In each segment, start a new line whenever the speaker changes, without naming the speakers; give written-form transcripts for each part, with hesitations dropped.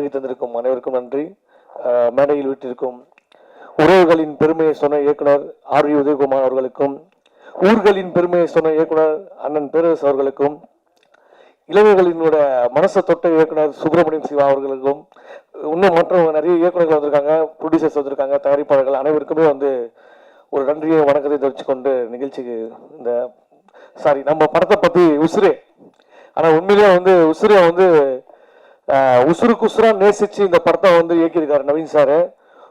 வருகை தந்திருக்கும் அனைவருக்கும் நன்றி. மேடையில் விட்டிருக்கும் உறவுகளின் பெருமையை சொன்ன இயக்குனர் ஆர் வி உதயகுமார் அவர்களுக்கும், ஊர்களின் பெருமையை சொன்ன இயக்குனர் அண்ணன் பேரரசு அவர்களுக்கும், இளைஞர்களினோட மனசை தொட்ட இயக்குனர் சுப்பிரமணியம் சிவா அவர்களுக்கும், இன்னும் மற்ற நிறைய இயக்குநர்கள் வந்திருக்காங்க, ப்ரொடியூசர்ஸ் வந்திருக்காங்க, தயாரிப்பாளர்கள் அனைவருக்குமே வந்து ஒரு நன்றியை வணக்கத்தை தெரிவித்து கொண்டு நிகழ்ச்சிக்கு இந்த நம்ம படத்தை பற்றி உசுரே, ஆனால் உண்மையிலேயே வந்து உசுரே வந்து உசுருக்கு உசுரா நேசித்து இந்த படத்தை வந்து இயக்கியிருக்காரு நவீன் சார்.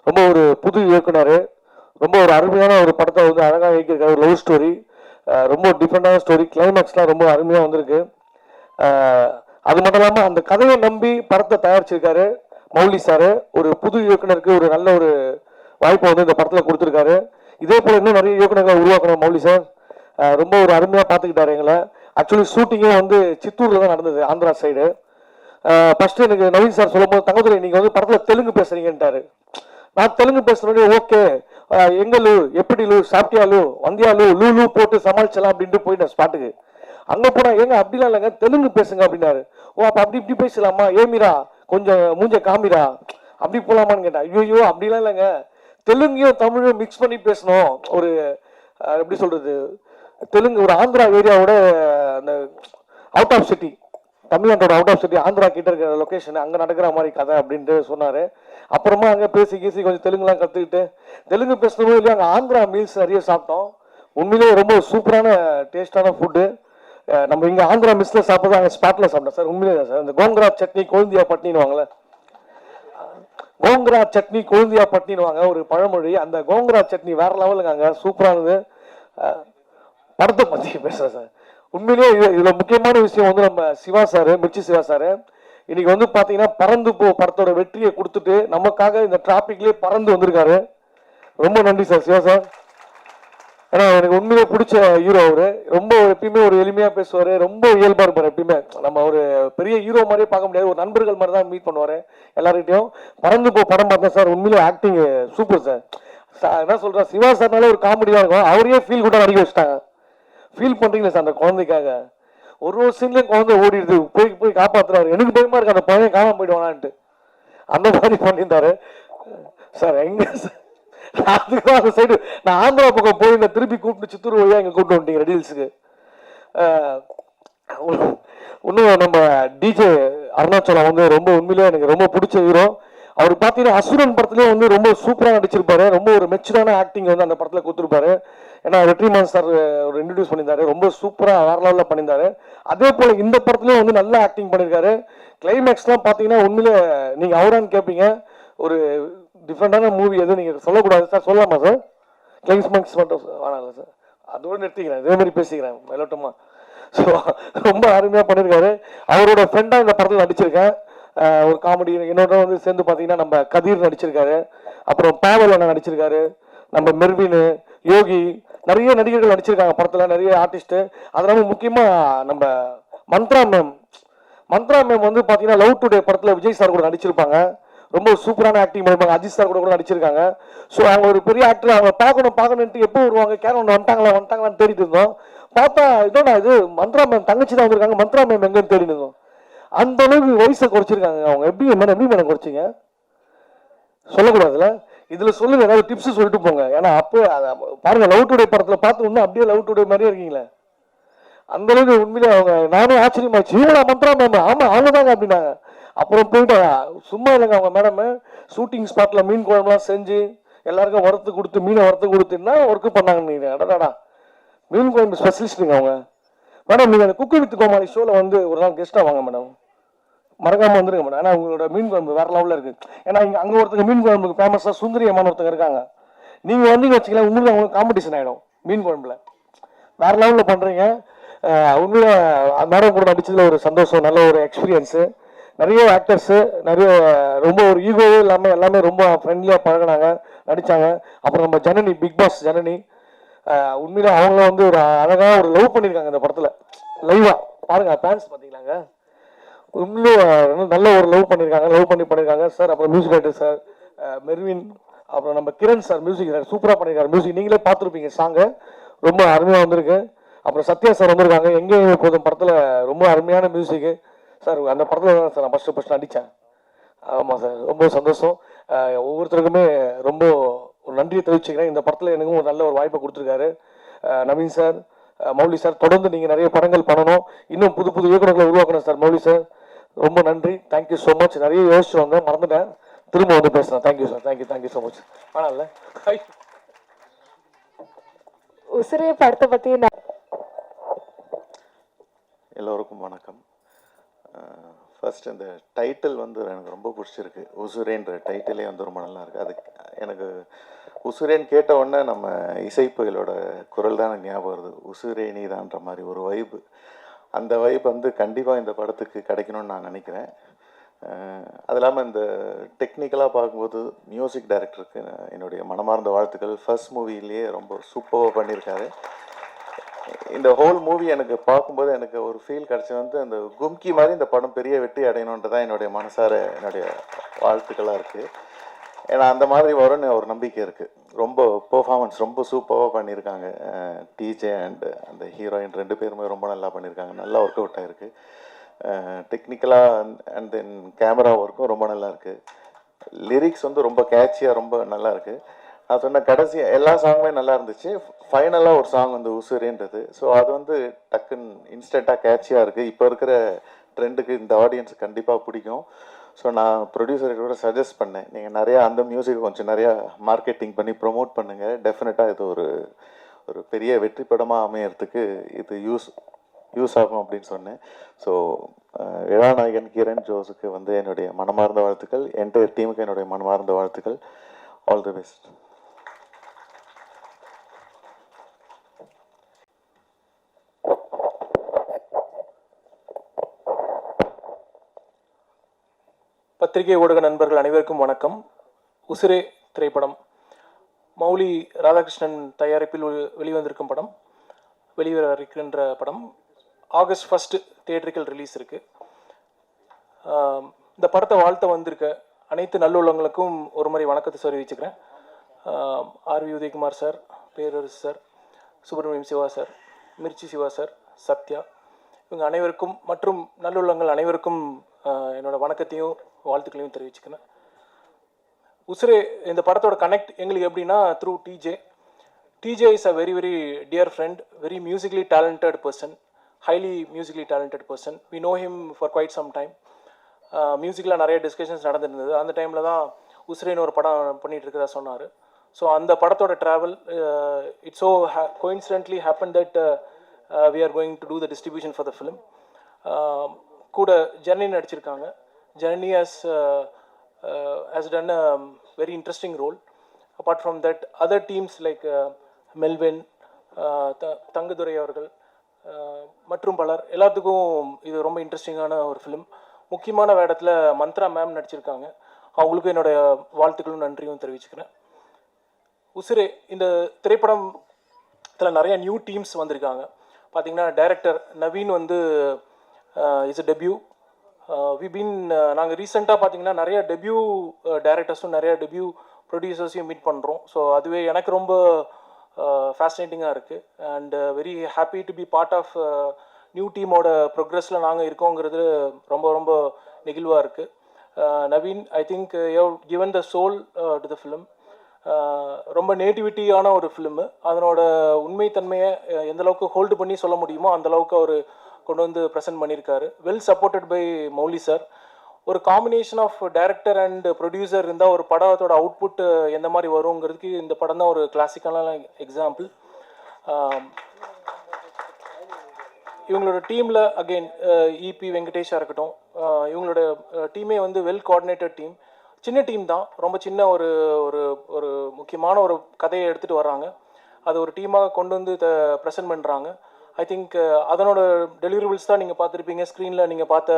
ரொம்ப ஒரு புது இயக்குனர், ரொம்ப ஒரு அருமையான ஒரு படத்தை வந்து அழகாக இயக்கியிருக்காரு. ஒரு லவ் ஸ்டோரி, ரொம்ப டிஃப்ரெண்டான ஸ்டோரி, கிளைமேக்ஸ்லாம் ரொம்ப அருமையாக வந்திருக்கு. அது மட்டும் இல்லாமல் அந்த கதையை நம்பி படத்தை தயாரிச்சிருக்காரு மௌலி சார். ஒரு புது இயக்குனருக்கு ஒரு நல்ல ஒரு வாய்ப்பை வந்து இந்த படத்தில் கொடுத்துருக்காரு. இதே போல் இன்னும் நிறைய இயக்குனர்களை உருவாக்கணும் மௌலி சார். ரொம்ப ஒரு அருமையாக பார்த்துக்கிட்டாரு எங்களை. ஆக்சுவலி ஷூட்டிங்கே வந்து சித்தூரில் தான் நடந்தது, ஆந்திரா சைடு. ஃபஸ்ட்டு எனக்கு நவீன் சார் சொல்லும்போது, தங்கதுரை நீங்கள் வந்து படத்தில் தெலுங்கு பேசுகிறீங்கன்ட்டாரு. நான் தெலுங்கு பேசுகிறோடனே ஓகே, எங்களு எப்படி லூ சாப்பிட்டியா லூ வந்தியா லூ லூ லூ போட்டு சமாளிச்சலாம் அப்படின்ட்டு போயிட்டேன் ஸ்பாட்டுக்கு. அங்கே போனால் ஏங்க அப்படிலாம் இல்லைங்க தெலுங்கு பேசுங்க அப்படின்னாரு. ஓ அப்போ அப்படி இப்படி பேசலாமா, ஏமிரா கொஞ்சம் மூஞ்ச காமிரா அப்படி போகலாமான்னு கேட்டேன். ஐயோ அப்படிலாம் இல்லைங்க, தெலுங்கையும் தமிழையும் மிக்ஸ் பண்ணி பேசணும். ஒரு எப்படி சொல்கிறது, தெலுங்கு ஒரு ஆந்திரா ஏரியாவோட அந்த அவுட் ஆஃப் சிட்டி, தமிழ்நாட்டோட அவுட் ஆஃப் சிட்டி ஆந்திரா கிட்ட இருக்கிற லொக்கேஷன், அங்கே நடக்கிற மாதிரி கதை அப்படின்ட்டு சொன்னார். அப்புறமா அங்கே பேசி கொஞ்சம் தெலுங்குலாம் கற்றுக்கிட்டு தெலுங்கு பேசணும் இல்லையா, அங்கே ஆந்திரா மீல்ஸ் நிறைய சாப்பிட்டோம். உண்மையிலேயே ரொம்ப சூப்பரான டேஸ்டான ஃபுட்டு. நம்ம இங்கே ஆந்திரா மிஸ்ஸில் சாப்பிட்றது அங்கே ஸ்பாட்டில் சாப்பிட்டோம் சார். உண்மையிலே தான் சார். இந்த கோங்கரா சட்னி கொழுந்தியா பட்னின்னு வாங்கல, கோங்கரா சட்னி கொழுந்தியா பட்னின்னு வாங்க ஒரு பழமொழி. அந்த கோங்கரா சட்னி வேற லெவலுங்க, அங்கே சூப்பரானது. படத்தை பற்றி பேசுகிறேன் சார். உண்மையிலேயே இதில் முக்கியமான விஷயம் வந்து நம்ம சிவா சார், மிர்ச்சி சிவா சார் இன்னைக்கு வந்து பார்த்தீங்கன்னா பறந்து போ படத்தோட வெற்றியை கொடுத்துட்டு நமக்காக இந்த டிராபிக்லேயே பறந்து வந்திருக்காரு. ரொம்ப நன்றி சார் சிவா சார். ஏன்னா எனக்கு உண்மையிலே பிடிச்ச ஹீரோ அவரு. ரொம்ப எப்பயுமே ஒரு எளிமையாக பேசுவார், ரொம்ப இயல்பாக இருப்பார். எப்பயுமே நம்ம ஒரு பெரிய ஹீரோ மாதிரியே பார்க்க முடியாது, ஒரு நண்பர்கள் மாதிரி தான் மீட் பண்ணுவார் எல்லார்கிட்டையும். பறந்து போ படம் பார்த்தேன் சார், உண்மையிலே ஆக்டிங் சூப்பர் சார். என்ன சொல்கிறேன், சிவா சார்னாலே ஒரு காமெடி தான் இருக்கும். அவரையே ஃபீல் கூட நடிக்க வச்சுட்டாங்க. ஃபீல் பண்ணுறீங்களா சார் அந்த குழந்தைக்காக? ஒரு சீன்லேயும் குழந்தை ஓடிடுது, போய் காப்பாற்றுறாரு. எனக்கு பயமா இருக்கு அந்த பையன் காணாம போயிடுவானான்ட்டு. அந்த மாதிரி பண்ணியிருந்தாரு சார். எங்க சார் அதுக்கும் அந்த சைடு நான் ஆந்திரா பக்கம் போய் நான் திருப்பி கூப்பிட்டு சித்தூர் வழியாக இங்கே கூப்பிட்டு வந்துட்டீங்க ரெடில்ஸுக்கு. இன்னும் நம்ம டிஜே அருணாச்சலம் வந்து ரொம்ப உண்மையிலே எனக்கு ரொம்ப பிடிச்ச ஹீரோ. அவர் பார்த்தீங்கன்னா அசுரன் படத்துலேயே வந்து ரொம்ப சூப்பராக நடிச்சிருப்பாரு. ரொம்ப ஒரு மெச்சூரான ஆக்டிங் வந்து அந்த படத்தில் கொடுத்துருப்பாரு. ஏன்னா வெற்றிமான் சார் ஒரு இன்ட்ரடியூஸ் பண்ணியிருந்தாரு, ரொம்ப சூப்பராக வேற லெவலில் பண்ணியிருந்தாரு. அதே போல் இந்த படத்துலேயும் வந்து நல்லா ஆக்டிங் பண்ணியிருக்காரு. கிளைமேக்ஸ்லாம் பார்த்தீங்கன்னா உண்மையிலே நீங்கள் அவரான்னு கேட்பீங்க. ஒரு டிஃப்ரெண்டான மூவி எதுவும் நீங்கள் சொல்லக்கூடாது சார். சொல்லலாமா சார்? கிளைமேக்ஸ் மட்டும் வேணாம்ல சார், அதோடு நிறுத்திக்கிறேன், இதே மாதிரி பேசிக்கிறேன் மேலோட்டமா. ஸோ ரொம்ப அருமையாக பண்ணியிருக்காரு. அவரோட ஃப்ரெண்டாக இந்த படத்தில் நடிச்சிருக்கேன். ஒரு காமெடி என்னோட வந்து சேர்ந்து பார்த்தீங்கன்னா நம்ம கதீர் நடிச்சிருக்காரு, அப்புறம் பாவல் அண்ணன் நடிச்சிருக்காரு, நம்ம மெர்வின், யோகி, நிறைய நடிகர்கள் நடிச்சிருக்காங்க படத்தில், நிறைய ஆர்டிஸ்ட்டு. அதனால முக்கியமாக நம்ம மந்த்ரா மேம் வந்து பார்த்தீங்கன்னா லவ் டுடே படத்தில் விஜய் சார் கூட நடிச்சிருப்பாங்க. ரொம்ப சூப்பரான ஆக்டிங் பண்ணிருப்பாங்க. அஜித் சார் கூட நடிச்சிருக்காங்க. ஸோ அவங்க ஒரு பெரிய ஆக்டர். அவங்க பார்க்கணுன்ட்டு எப்போ வருவாங்க, கேரளா வந்துட்டாங்களான்னு தேடிட்டு இருந்தோம். பார்த்தா இதோட இது மந்த்ரா மேம் தங்கச்சி தான் வந்திருக்காங்க. மந்த்ரா மேம் எங்கன்னு தேடிட்டு இருந்தோம். அந்த அளவுக்கு வயசை குறைச்சிருக்காங்க அவங்க. எப்படி மேடம் குறைச்சிங்க சொல்லக்கூடாதுல, இதில் சொல்லுங்க, ஏதாவது டிப்ஸ் சொல்லிட்டு போங்க. ஏன்னா அப்போ பாருங்க லவ் டுடே படத்தில் பார்த்து இன்னும் அப்படியே லவ் டுடே மாதிரியே இருக்கீங்களே. அந்த அளவுக்கு உண்மையிலே அவங்க நானும் ஆச்சரியமாச்சு. இவங்களா மந்த்ரா மேம்? ஆமாம் அவங்க தாங்க அப்படின்னாங்க. அப்புறம் போயிட்டு சும்மா இல்லைங்க அவங்க மேடம் ஷூட்டிங் ஸ்பாட்டில் மீன் குழம்புலாம் செஞ்சு எல்லாருக்கும் வறுத்து கொடுத்து மீனை வறுத்து கொடுத்துன்னா ஒர்க்கு பண்ணாங்க. நீங்கள் அடடாடா மீன் குழம்பு ஸ்பெஷலிஸ்ட்டுங்க அவங்க. மேடம் நீங்கள் அந்த குக்கு வித் கோமாளி ஷோவில் வந்து ஒரு நாள் கெஸ்ட்டாக வாங்க மேடம், மறக்காமல் வந்துருங்க மேடம். ஏன்னா உங்களோட மீன் குழம்பு வேறு லெவலில் இருக்குது. ஏன்னா இங்கே அங்கே ஒருத்தங்க மீன் குழம்புக்கு ஃபேமஸாக சுந்தரி அம்மான்னு ஒருத்தங்க இருக்காங்க. நீங்கள் வந்தீங்க வச்சுக்கலாம், உங்களுக்கு அவங்களுக்கு காம்படிஷன் ஆகிடும் மீன் குழம்புல. வேறு லெவலில் பண்ணுறீங்க. உண்மையாக மேடம் கூட நடிச்சதில் ஒரு சந்தோஷம், நல்ல ஒரு எக்ஸ்பீரியன்ஸு. நிறைய ஆக்டர்ஸு நிறைய ரொம்ப ஒரு ஈகோவே இல்லாமல் எல்லாமே ரொம்ப ஃப்ரெண்ட்லியாக பழகினாங்க, நடித்தாங்க. அப்புறம் நம்ம ஜனனி, பிக் பாஸ் ஜனனி, உண்மையிலே அவங்களும் வந்து ஒரு அழகாக ஒரு லவ் பண்ணியிருக்காங்க இந்த படத்தில். லைவாக பாருங்கள், ஃபேன்ஸ் பார்த்தீங்களாங்க, உண்மையிலே நல்ல ஒரு லவ் பண்ணியிருக்காங்க சார். அப்புறம் மியூசிக் டைரக்டர் சார் மெர்வின், அப்புறம் நம்ம கிரண் சார் மியூசிக் சார் சூப்பராக பண்ணியிருக்காரு. மியூசிக் நீங்களே பார்த்துருப்பீங்க, சாங்கு ரொம்ப அருமையாக வந்திருக்கு. அப்புறம் சத்யா சார் வந்திருக்காங்க, எங்கே போதும் படத்தில் ரொம்ப அருமையான மியூசிக்கு சார். அந்த படத்தில் தான் சார் நான் ஃபஸ்ட்டு நடித்தேன். ஆமாம் சார், ரொம்ப சந்தோஷம். ஒவ்வொருத்தருக்குமே ரொம்ப ஒரு நன்றியை தெரிவிச்சுக்கிறேன். இந்த படத்தில் எனக்கும் ஒரு நல்ல ஒரு வாய்ப்பை கொடுத்துருக்காரு நவீன் சார், மௌலி சார். தொடர்ந்து நீங்கள் நிறைய படங்கள் பண்ணணும், இன்னும் புது புது இயக்குநர்களை உருவாக்கணும் சார். மௌலி சார் ரொம்ப நன்றி, தேங்க்யூ ஸோ மச். நிறைய யோசிச்சு வந்தேன், மறந்துட்டேன், திரும்ப வந்து பேசுகிறேன். Thank you sir, thank you so much. ஆனால்
உசிரே படத்தை பற்றி
எல்லோருக்கும் வணக்கம். ஃபர்ஸ்ட் இந்த டைட்டில் வந்து எனக்கு ரொம்ப பிடிச்சிருக்கு. உசுரேன்ற டைட்டிலே வந்து ரொம்ப நல்லா இருக்குது. அது எனக்கு உசுரேன்னு கேட்ட உடனே நம்ம இசைப்புகளோட குரல் தான் எனக்கு ஞாபகம் வருது. உசுரே நீதான்ற மாதிரி ஒரு வைப்பு. அந்த வைப் வந்து கண்டிப்பாக இந்த படத்துக்கு கிடைக்கணும்னு நான் நினைக்கிறேன். அது இல்லாமல் இந்த டெக்னிக்கலாக பார்க்கும்போது மியூசிக் டைரக்டருக்கு என்னுடைய மனமார்ந்த வாழ்த்துக்கள். ஃபர்ஸ்ட் மூவிலேயே ரொம்ப சூப்பராக பண்ணியிருக்காரு. இந்த ஹோல் மூவி எனக்கு பார்க்கும்போது எனக்கு ஒரு ஃபீல் கிடச்சி வந்து அந்த கும்கி மாதிரி இந்த படம் பெரிய வெற்றி அடையணுன்றதான் என்னுடைய மனசார என்னுடைய வாழ்த்துக்களாக இருக்குது. ஏன்னா அந்த மாதிரி வரும்னு ஒரு நம்பிக்கை இருக்குது. ரொம்ப பெர்ஃபார்மன்ஸ் ரொம்ப சூப்பராக பண்ணியிருக்காங்க. டிஜே அண்ட் அந்த ஹீரோயின் 2 பேருமே ரொம்ப நல்லா பண்ணியிருக்காங்க. நல்லா ஒர்க் அவுட் ஆகிருக்கு. டெக்னிக்கலாக அண்ட் தென் கேமரா ஒர்க்கும் ரொம்ப நல்லா இருக்குது. லிரிக்ஸ் வந்து ரொம்ப கேட்சியாக ரொம்ப நல்லா இருக்குது. நான் சொன்ன கடைசி எல்லா சாங்குமே நல்லா இருந்துச்சு. ஃபைனலாக ஒரு சாங் வந்து உசுரேன்றது. ஸோ அது வந்து டக்குன்னு இன்ஸ்டண்ட்டாக கேட்சியாக இருக்குது. இப்போ இருக்கிற ட்ரெண்டுக்கு இந்த ஆடியன்ஸ் கண்டிப்பாக பிடிக்கும். ஸோ நான் ப்ரொடியூசர்கிட்ட சஜஸ்ட் பண்ணேன், நீங்கள் நிறையா அந்த மியூசிக்கை கொஞ்சம் நிறையா மார்க்கெட்டிங் பண்ணி ப்ரொமோட் பண்ணுங்கள். டெஃபினட்டாக இது ஒரு பெரிய வெற்றி படமாக அமையறதுக்கு இது யூஸ் ஆகும் அப்படின்னு சொன்னேன். ஸோ இளநாயகன் கிரண் ஜோஸுக்கு வந்து என்னுடைய மனமார்ந்த வாழ்த்துக்கள். என்டையர் டீமுக்கு என்னுடைய மனமார்ந்த வாழ்த்துக்கள். All the best.
பத்திரிகை ஊடக நண்பர்கள் அனைவருக்கும் வணக்கம். உசிரே திரைப்படம் மௌலி ராதாகிருஷ்ணன் தயாரிப்பில் வெளிவந்திருக்கும் படம், வெளிவர இருக்கின்ற படம். ஆகஸ்ட் 1 தியேட்டரிக்கல் ரிலீஸ் இருக்கு. இந்த படத்தை வாழ்த்த வந்திருக்க அனைத்து நல்லுள்ளங்களுக்கும் ஒரு முறை வணக்கத்தை தெரிவிச்சுக்கிறேன். R V Udhayakumar sir, Perarasu sir, Subramaniam Siva sir, Mirchi Siva sir, Sathya, இவங்க அனைவருக்கும் மற்றும் நல்லுள்ளங்கள் அனைவருக்கும் என்னோட வணக்கத்தையும் வாழ்த்துக்களையும் தெரிவிச்சுக்கிறேன். உசிரே இந்த படத்தோட கனெக்ட் எங்களுக்கு எப்படின்னா through DJ. DJ is a very very dear friend, very musically talented person, highly musically talented person. We know him for quite some time. மியூசிக்கில் நிறைய டிஸ்கஷன்ஸ் நடந்துருந்தது. அந்த டைமில் தான் உசிரேன்னு ஒரு படம் பண்ணிகிட்டு இருக்கிறதா சொன்னார். ஸோ அந்த படத்தோட travel it's so coincidentally happen that we are going to do the distribution for the film. கூட ஜெர்னி நடிச்சிருக்காங்க. ஜெர்னி has done a very interesting role. Apart from that, other teams like Melvin, Thangadurai அவர்கள் மற்றும் பலர், எல்லாத்துக்கும் இது ரொம்ப இன்ட்ரெஸ்டிங்கான ஒரு ஃபிலிம். முக்கியமான வேடத்தில் மந்த்ரா மேம் நடிச்சிருக்காங்க. அவங்களுக்கும் என்னுடைய வாழ்த்துக்களும் நன்றியும் தெரிவிச்சுக்கிறேன். உசிரே இந்த திரைப்படத்தில் நிறைய நியூ டீம்ஸ் வந்திருக்காங்க. பார்த்திங்கன்னா டைரக்டர் நவீன் வந்து இஸ் அ டெபியூ. நாங்கள் ரீசெண்டாக பார்த்தீங்கன்னா நிறைய டெபியூ டைரக்டர்ஸும் நிறைய டெபியூ ப்ரொடியூசர்ஸையும் மீட் பண்ணுறோம். ஸோ அதுவே எனக்கு ரொம்ப ஃபேசினேட்டிங்காக இருக்குது. And very happy to be part of new டீமோட ப்ரோக்ரஸில் நாங்கள் இருக்கோங்கிறது ரொம்ப ரொம்ப நெகிழ்வாக இருக்குது. Naveen, I think you have given the soul to the film. ரொம்ப நேட்டிவிட்டியான ஒரு ஃபிலிமு. அதனோட உண்மைத்தன்மையை எந்தளவுக்கு ஹோல்டு பண்ணி சொல்ல முடியுமோ அந்தளவுக்கு அவர் கொண்டு வந்து ப்ரெசென்ட் பண்ணியிருக்காரு. Well supported by Mouli sir. ஒரு combination of director and producer இருந்தால் ஒரு படத்தோட அவுட்புட் எந்த மாதிரி வருங்கிறதுக்கு இந்த படம் தான் ஒரு கிளாசிக்கான எக்ஸாம்பிள். இவங்களோட டீமில் அகெயின் இபி வெங்கடேஷாக இருக்கட்டும், இவங்களோட டீமே வந்து வெல் கோஆர்டினேட்டட் டீம். சின்ன டீம் தான், ரொம்ப சின்ன ஒரு ஒரு முக்கியமான ஒரு கதையை எடுத்துகிட்டு வர்றாங்க. அது ஒரு டீமாக கொண்டு வந்து ப்ரெசென்ட் பண்ணுறாங்க. ஐ திங்க் அதனோட டெலிவரிபிள்ஸ் தான் நீங்கள் பார்த்துருப்பீங்க. ஸ்க்ரீனில் நீங்கள் பார்த்த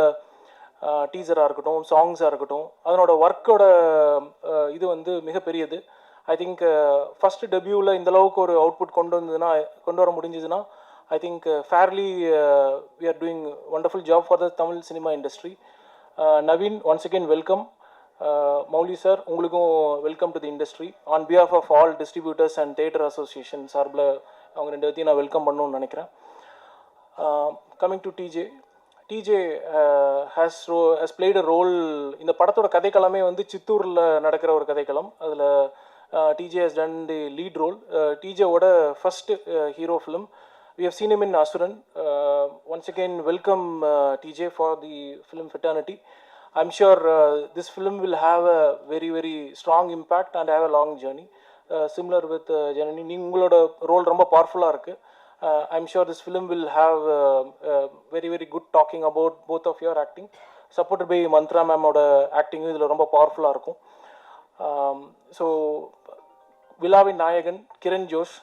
டீசராக இருக்கட்டும், சாங்ஸாக இருக்கட்டும், அதனோட ஒர்க்கோட இது வந்து மிகப்பெரியது. ஐ திங்க் ஃபஸ்ட்டு டெபியூவில் இந்தளவுக்கு ஒரு அவுட்புட் கொண்டு வர முடிஞ்சதுன்னா I think fairly we are doing wonderful job for the Tamil cinema industry. Naveen, once again welcome. Mouli sir, உங்களுக்கும் welcome to the industry. On behalf of all distributors and theatre association சார்பில் அவங்க 2 பேர்த்தையும் நான் வெல்கம் பண்ணணும்னு நினைக்கிறேன். Coming to DJ, DJ has played a role. இந்த படத்தோட கதைக்களமே வந்து சித்தூரில் நடக்கிற ஒரு கதைக்களம். அதில் DJ has done the lead role. டிஜேவோட first hero film. We have seen him in Asuran. Once again, welcome TJ for the film Fraternity. I'm sure this film will have a very, very strong impact and have a long journey. Similar with Janani, உங்களோட role ரொம்ப பவர்ஃபுல்லாக இருக்குது. I'm sure this film will have very, very good talking about both of your acting. Supported by Mantra ma'am-ஓட acting இதில் ரொம்ப பவர்ஃபுல்லாக இருக்கும். So, விழாவின் நாயகன் கிரண் ஜோஷ்,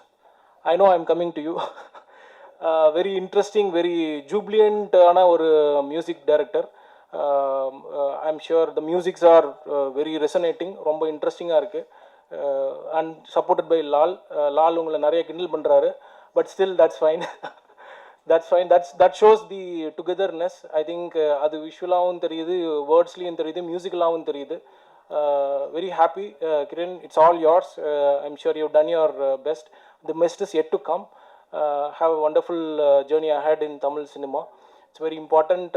I know I'm coming to you. Very interesting, very jubilant ஆன ஒரு music director. I'm sure the musics are very resonating, ரொம்ப இன்ட்ரெஸ்டிங்காக இருக்குது. And supported by Lal. Lal உங்களை நிறைய கிண்டல் பண்ணுறாரு, but still that's fine. That's fine. That shows the togetherness. I think அது விஷுவலாகவும் தெரியுது, வேர்ட்ஸ்லேயும் தெரியுது, மியூசிக்கலாகவும் தெரியுது. Very happy. Kiran, it's all yours. I'm sure you've done your best. The best is yet to come. Have a wonderful journey ahead in Tamil cinema. It's very important.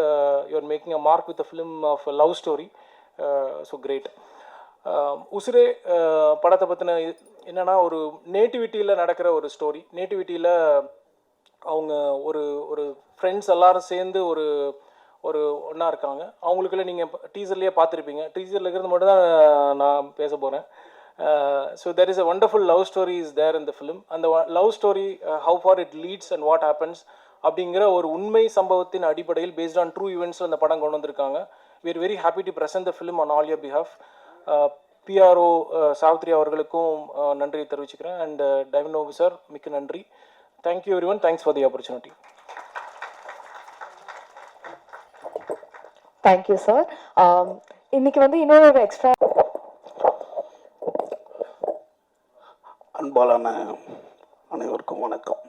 You're making a mark with a film of a love story. So great. உசுரே படத்தை பற்றின என்னென்னா, ஒரு நேட்டிவிட்டியில் நடக்கிற ஒரு story. நேட்டிவிட்டியில் அவங்க ஒரு ஒரு ஃப்ரெண்ட்ஸ் எல்லாரும் சேர்ந்து ஒரு ஒரு ஒன்றா இருக்காங்க. அவங்களுக்குள்ள நீங்கள் டீசர்லேயே பார்த்துருப்பீங்க. டீசரில் இருக்கிறது மட்டும் தான் நான் பேச போகிறேன். So there is a wonderful love story is there in the film. And the love story, how far it leads and what happens அப்படிங்கிற ஒரு உண்மை சம்பவத்தின் அடிப்படையில் based on true events அந்த படம் கொண்டு வந்திருக்காங்க. We are very happy to present the film on all your behalf. PRO Savitri அவர்களுக்கும் நன்றி தெரிவிச்சுக்கிறேன். அண்ட் டைவன் நோபு சார், மிக்க நன்றி. Thank you every one. Thanks for the opportunity.
Thank you sir. இன்னைக்கு வந்து இன்னொரு எக்ஸ்ட்ரா
அன்பாலான அனைவருக்கும் வணக்கம்.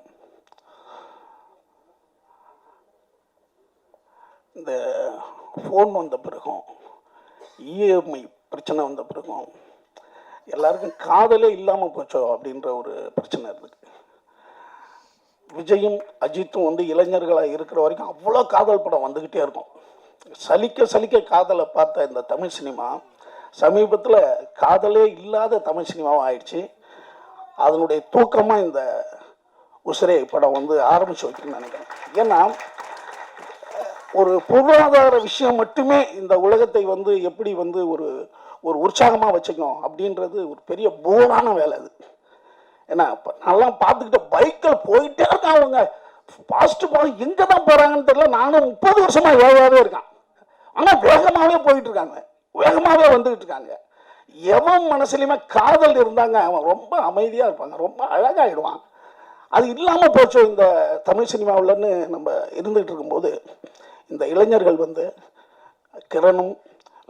இந்த ஃபோன் வந்த பிறகும், இஎம்ஐ பிரச்சனை வந்த பிறகும் எல்லாருக்கும் காதலே இல்லாமல் போச்சோ அப்படின்ற ஒரு பிரச்சனை இருக்குது. விஜயும் அஜித்தும் வந்து இளைஞர்களாக இருக்கிற வரைக்கும் அவ்வளோ காதல் படம் வந்துக்கிட்டே இருக்கும். சலிக்க சலிக்க காதலை பார்த்த இந்த தமிழ் சினிமா சமீபத்தில் காதலே இல்லாத தமிழ் சினிமாவும் ஆயிடுச்சு. அதனுடைய தூக்கமாக இந்த உசிரே படம் வந்து ஆரம்பித்து வைக்கணும்னு நினைக்கிறேன். ஏன்னா ஒரு பொருளாதார விஷயம் மட்டுமே இந்த உலகத்தை வந்து எப்படி வந்து ஒரு ஒரு உற்சாகமாக வச்சுக்கணும் அப்படின்றது ஒரு பெரிய போரான வேலை அது. ஏன்னா இப்போ நல்லா பார்த்துக்கிட்ட பைக்கில் போயிட்டே இருக்கான். அவங்க ஃபாஸ்ட்டு போக எங்கே தான் போகிறாங்கன்னு தெரியல. நானும் 30 வருஷமாக வேகமாகவே இருக்கான். ஆனால் வேகமாகவே போயிட்டு இருக்காங்க, வேகமாகவே வந்துக்கிட்டு இருக்காங்க. எவன் மனசுலையுமே காதல் இருந்தாங்க அவன் ரொம்ப அமைதியாக இருப்பாங்க, ரொம்ப அழகாகிடுவான். அது இல்லாமல் போச்சோ இந்த தமிழ் சினிமாவில்னு நம்ம இருந்துகிட்டு இருக்கும்போது, இந்த இளைஞர்கள் வந்து கிரணும்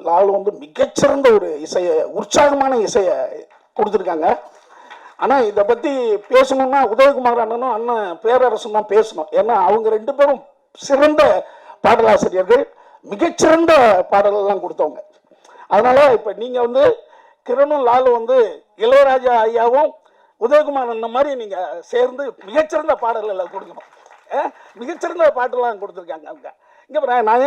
லாலும் வந்து மிகச்சிறந்த ஒரு இசையை, உற்சாகமான இசையை கொடுத்துருக்காங்க. ஆனால் இதை பற்றி பேசணும்னா உதயகுமார் அண்ணனும் அண்ணன் பேரரசும் தான் பேசணும். ஏன்னா அவங்க 2 பேரும் சிறந்த பாடலாசிரியர்கள், மிகச்சிறந்த பாடலெல்லாம் கொடுத்தவங்க. அதனால் இப்போ நீங்கள் வந்து கிரணும் லாலும் வந்து இளையராஜா ஐயாவும் உதயகுமார் அண்ணன் மாதிரி நீங்கள் சேர்ந்து மிகச்சிறந்த பாடல்களை கொடுக்கணும். மிகச்சிறந்த பாட்டெல்லாம் கொடுத்துருக்காங்க அவங்க. இங்கே நான்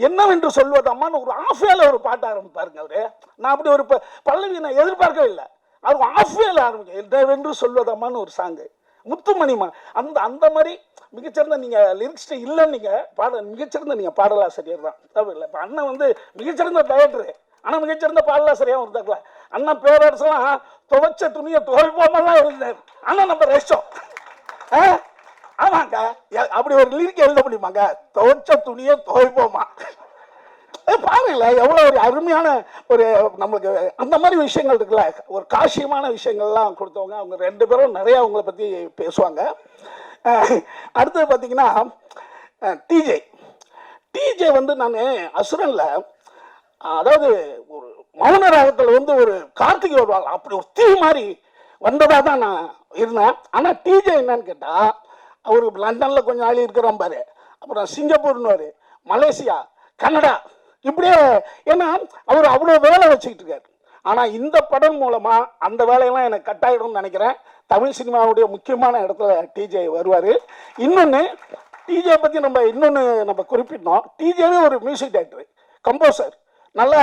என்னவென்று சொல்வதம்மான்னு ஒரு ஆஃபேல ஒரு பாட்ட ஆரம்பிப்பாருங்க அவரு. நான் அப்படி ஒரு பல்லவி நான் எதிர்பார்க்கவே இல்லை. அது ஆஃபேல ஆரம்பிக்கும். என்னவென்று சொல்வதம்மான்னு ஒரு சாங்கு முத்துமணிமா அந்த அந்த மாதிரி மிகச்சிறந்த நீங்கள் லிரிக்ஸ்ட்டு இல்லைன்னு நீங்கள் மிகச்சிறந்த நீங்கள் பாடலாசிரியர் தான். தப்பு இல்லை. இப்போ அண்ணன் வந்து மிகச்சிறந்த டைரக்டரு, ஆனால் மிகச்சிறந்த பாடலாசிரியாகவும் இருந்தாங்களா. அண்ணன் பேரரசெல்லாம் துவைச்ச துணியை துவைப்போமெல்லாம் எழுதினார். ஆனால் நம்ம ரேஷம் ஆமாங்க, அப்படி ஒரு லிரிக் எழுத முடியுமாங்க? துவைச்ச துணியை துவைப்போமா? பாருங்கள எவ்வளோ ஒரு அருமையான ஒரு நம்மளுக்கு அந்த மாதிரி விஷயங்கள் இருக்குல்ல, ஒரு காசியமான விஷயங்கள்லாம் கொடுத்தவங்க அவங்க 2 பேரும். நிறையா அவங்கள பற்றி பேசுவாங்க. அடுத்தது பார்த்தீங்கன்னா டிஜே வந்து நான் அசுரனில், அதாவது ஒரு மௌன ராகத்தில் வந்து ஒரு கார்த்திகை வருவாங்க, அப்படி ஒரு தீ மாதிரி வந்ததாக தான் நான் இருந்தேன். ஆனால் டிஜே என்னன்னு கேட்டால், அவர் லண்டனில் கொஞ்சம் நாள் இருக்கிறான் பாரு, அப்புறம் சிங்கப்பூர்னு, மலேசியா, கனடா, இப்படியே. ஏன்னா அவர் அவ்வளோ வேலை வச்சுக்கிட்டு இருக்காரு. ஆனால் இந்த படம் மூலமாக அந்த வேலையெல்லாம் எனக்கு கட்டாயிடும்னு நினைக்கிறேன். தமிழ் சினிமாவுடைய முக்கியமான இடத்துல டிஜே வருவார். இன்னொன்று டிஜே பற்றி நம்ம இன்னொன்று நம்ம குறிப்பிட்டோம். டிஜேவே ஒரு மியூசிக் டைரக்டர், கம்போசர், நல்லா.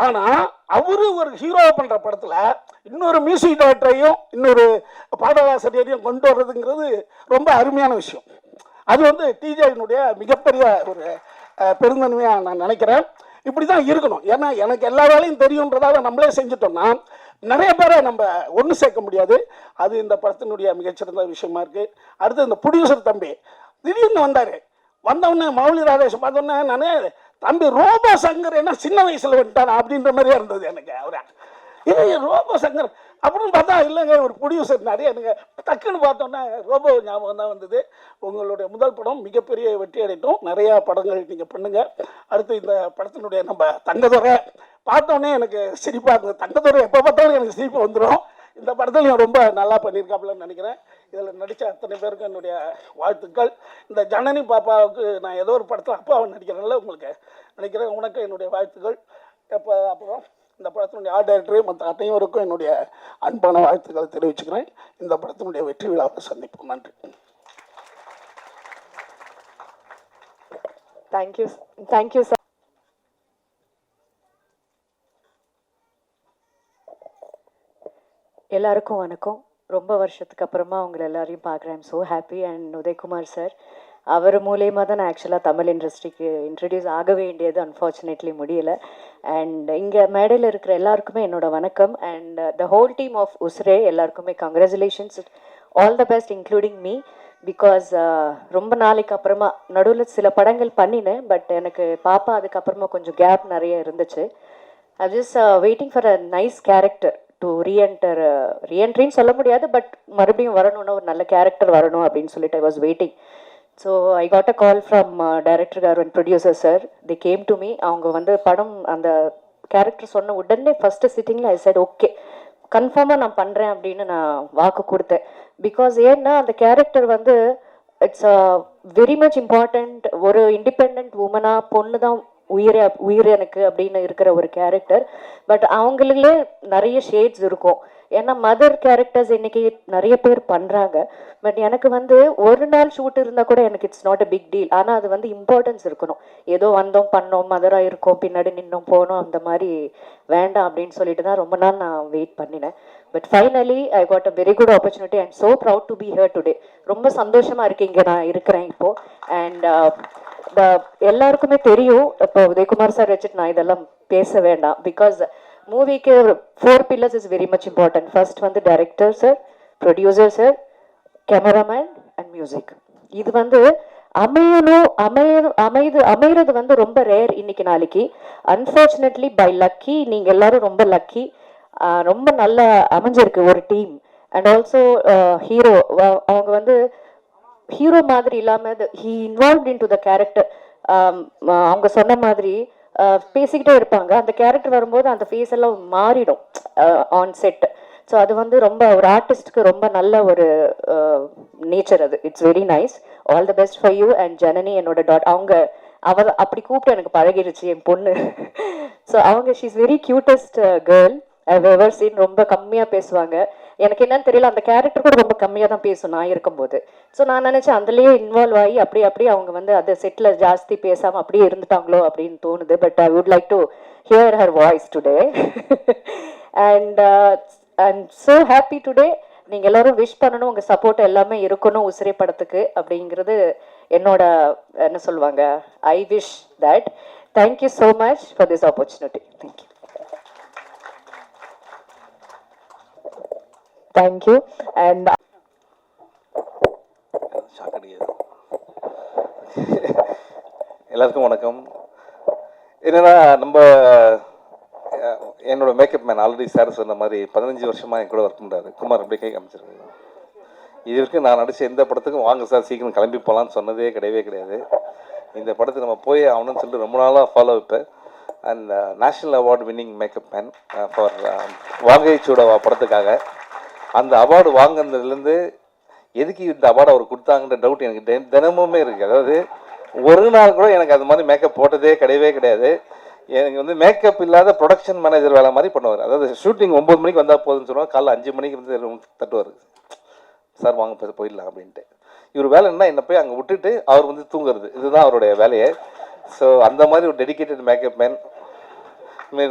ஆனால் அவரு ஒரு ஹீரோவை பண்ணுற படத்தில் இன்னொரு மியூசிக் டைரக்டரையும் இன்னொரு பாடலாசிரியரையும் கொண்டு வர்றதுங்கிறது ரொம்ப அருமையான விஷயம். அது வந்து டிஜேயினுடைய மிகப்பெரிய ஒரு பெருந்தன்மையாக நான் நினைக்கிறேன். இப்படி தான் இருக்கணும். ஏன்னா எனக்கு எல்லா வேலையும் தெரியுன்றதால நம்மளே செஞ்சுட்டோம்னா நிறைய பேரை நம்ம ஒன்று சேர்க்க முடியாது. அது இந்த படத்தினுடைய மிகச்சிறந்த விஷயமா இருக்குது. அடுத்து இந்த ப்ரொடியூசர் தம்பி திடீர்னு வந்தவுடனே மௌலி ராதேஷ் பார்த்தோன்னே நான் தம்பி ரோபோ சங்கர் என்ன சின்ன வயசில் வந்துட்டானா அப்படின்ற மாதிரியே இருந்தது எனக்கு. அவரை ரோபோ சங்கர் அப்படின்னு பார்த்தா இல்லைங்க ஒரு ப்ரொடியூசர் நிறைய எனக்கு டக்குன்னு பார்த்தோன்னே ரோபோ ஞாபகம் தான் வந்தது. உங்களுடைய முதல் படம் மிகப்பெரிய வெற்றி அடையட்டும். நிறையா படங்கள் நீங்கள் பண்ணுங்கள். அடுத்து இந்த படத்தினுடைய நம்ம தங்கதுரை பார்த்தோன்னே எனக்கு சிரிப்பாக இருந்தது. தங்கதுரை எப்போ பார்த்தாலும் எனக்கு சிரிப்பு வந்துடும். இந்த படத்தில் ரொம்ப நல்லா பண்ணியிருக்காப்புலன்னு நினைக்கிறேன். இதில் நடித்த அத்தனை பேருக்கும் என்னுடைய வாழ்த்துக்கள். இந்த ஜனனி பாப்பாவுக்கு நான் ஏதோ ஒரு படத்தில் அப்பாவை நடிக்கிறேன்ல உங்களுக்கு நினைக்கிறேன். உனக்கு என்னுடைய வாழ்த்துக்கள். அப்புறம் இந்த படத்தினுடைய ஆர்ட் டைரக்டர் மற்ற அனைவருக்கும் என்னுடைய அன்பான வாழ்த்துக்களை தெரிவிச்சுக்கிறேன். இந்த படத்தினுடைய வெற்றி விழாவை சந்திப்போம். நன்றி.
Thank you sir. எல்லாருக்கும் வணக்கம். ரொம்ப வருஷத்துக்கு அப்புறமா உங்களை எல்லாரையும் பார்க்குறேன். I'm so happy. And Udhayakumar sir அவர் மூலயமா தான் நான் ஆக்சுவலாக தமிழ் இண்டஸ்ட்ரிக்கு இன்ட்ரடியூஸ் ஆக வேண்டியது அன்ஃபார்ச்சுனேட்லி முடியலை. அண்ட் இங்கே மேடையில் இருக்கிற எல்லாருக்குமே என்னோட வணக்கம். And the whole team of Usure எல்லாருக்குமே congratulations, all the best including me. Because ரொம்ப நாளைக்கு அப்புறமா நடுவில் சில படங்கள் பண்ணினேன். பட் எனக்கு பாப்பா அதுக்கப்புறமா கொஞ்சம் கேப் நிறைய இருந்துச்சு. I just waiting for a nice character to ரீஎன்ட்ரின்னு சொல்ல முடியாது, பட் மறுபடியும் வரணும்னா ஒரு நல்ல கேரக்டர் வரணும் அப்படின்னு சொல்லிட்டு I was waiting. So I got a call from director car and producer sir. The came to me. அவங்க படம் அந்த கேரக்டர் சொன்ன உடனே ஃபஸ்ட்டு சிட்டிங்கில் ஐ செட் ஓகே கன்ஃபார்மாக நான் பண்ணுறேன் அப்படின்னு நான் வாக்கு கொடுத்தேன். பிகாஸ் ஏன்னா அந்த character it's very much important. ஒரு இண்டிபெண்ட் உமனாக பொண்ணு தான் உயிர் எனக்கு அப்படின்னு இருக்கிற ஒரு கேரக்டர். பட் அவங்களுக்குள்ளே நிறைய ஷேட்ஸ் இருக்கும். ஏன்னா மதர் கேரக்டர்ஸ் இன்னைக்கு நிறைய பேர் பண்ணுறாங்க. பட் எனக்கு ஒரு நாள் ஷூட் இருந்தால் கூட எனக்கு it's not a big deal. ஆனால் அது இம்பார்ட்டன்ஸ் இருக்கணும். ஏதோ வந்தோம் பண்ணோம் மதராக இருக்கோம் பின்னாடி நின்னோம் போனோம் அந்த மாதிரி வேண்டாம் அப்படின்னு சொல்லிட்டு தான் ரொம்ப நாள் நான் வெயிட் பண்ணினேன். But finally I got a very good opportunity. I am so proud to be here today. ரொம்ப சந்தோஷமாக இருக்கு இங்கே நான் இருக்கிறேன் இப்போது. அண்ட் எல்லாருக்குமே தெரியும். இப்போ உதயகுமார் சார் வச்சுட்டு நான் இதெல்லாம் பேச வேண்டாம். பிகாஸ் மூவிக்கு 4 pillars is very much important. First director sir, producer sir, cameraman and music. இது அமைகிறது ரொம்ப ரேர் இன்னைக்கு நாளைக்கு. அன்ஃபார்ச்சுனேட்லி பை லக்கி நீங்கள் எல்லாரும் ரொம்ப லக்கி. ரொம்ப நல்லா அமைஞ்சிருக்கு ஒரு டீம். அண்ட் ஆல்சோ ஹீரோ அவங்க ஹீரோ மாதிரி இல்லாமல் he involved in to the character. அவங்க சொன்ன மாதிரி பேசிக்கிட்டே இருப்பாங்க. அந்த கேரக்டர் வரும்போது அந்த ஃபேஸ் எல்லாம் மாறிடும் ஆன் செட். ஸோ அது ரொம்ப ஒரு ஆர்டிஸ்ட்க்கு ரொம்ப நல்ல ஒரு நேச்சர் அது. It's very nice. All the best for you. And Janani என்னோட அவ அப்படி கூப்பிட்டு எனக்கு பழகிடுச்சு என் பொண்ணு. So she is very cutest girl I've ever seen. ரொம்ப கம்மியாக பேசுவாங்க. எனக்கு என்னன்னு தெரியல, அந்த கேரக்டர் கூட ரொம்ப கம்மியாக தான் பேசும் நான் இருக்கும்போது. ஸோ நான் நினச்சேன் அதுலேயே இன்வால்வ் ஆகி அப்படியே அவங்க அந்த செட்டில் ஜாஸ்தி பேசாமல் அப்படியே இருந்துட்டாங்களோ அப்படின்னு தோணுது. But I would like to hear her voice today. And I am so happy today. நீங்கள் எல்லோரும் விஷ் பண்ணணும், உங்கள் சப்போர்ட் எல்லாமே இருக்கணும் உசிரே படத்துக்கு அப்படிங்கிறது என்னோட என்ன சொல்லுவாங்க, I wish that. Thank you so much for this opportunity. Thank you. Thank you. And
எல்லாருக்கும் வணக்கம். என்னன்னா என்னோட மேக்கப் மேன் ஆல்ரெடி சார் சொன்ன மாதிரி 15 வருஷமாக என் கூட ஒர்க் பண்ணுறாரு குமார். அப்படி கை காமிச்சிருக்காரு. இது வரைக்கும் நான் நடித்த எந்த படத்துக்கும் வாங்க சார் சீக்கிரம் கிளம்பி போகலான்னு சொன்னதே கிடையாது. இந்த படத்துக்கு நம்ம போய் ஆகணும்னு சொல்லிட்டு ரொம்ப நாளாக ஃபாலோ வைப்பேன். And national award winning makeup man for Vaagai Soodavaa படத்துக்காக. அந்த அவார்டு வாங்கினதுலேருந்து எதுக்கு இந்த அவார்டு அவர் கொடுத்தாங்கன்ற டவுட் எனக்கு தினமுமே இருக்குது. அதாவது ஒரு நாள் கூட எனக்கு அது மாதிரி மேக்கப் போட்டதே கிடையாது. எனக்கு மேக்கப் இல்லாத ப்ரொடக்ஷன் மேனேஜர் வேலை மாதிரி பண்ணுவார். அதாவது ஷூட்டிங் 9 மணிக்கு வந்தால் போதுன்னு சொல்லுவாங்க, காலைல 5 மணிக்கு தட்டுவார். சார் வாங்க போயிடலாம் அப்படின்ட்டு. இவர் வேலை என்ன என்னை போய் அங்கே விட்டுட்டு அவர் வந்து தூங்குறது, இதுதான் அவருடைய வேலையை. ஸோ அந்த மாதிரி ஒரு டெடிக்கேட்டட் மேக்கப் மேன்.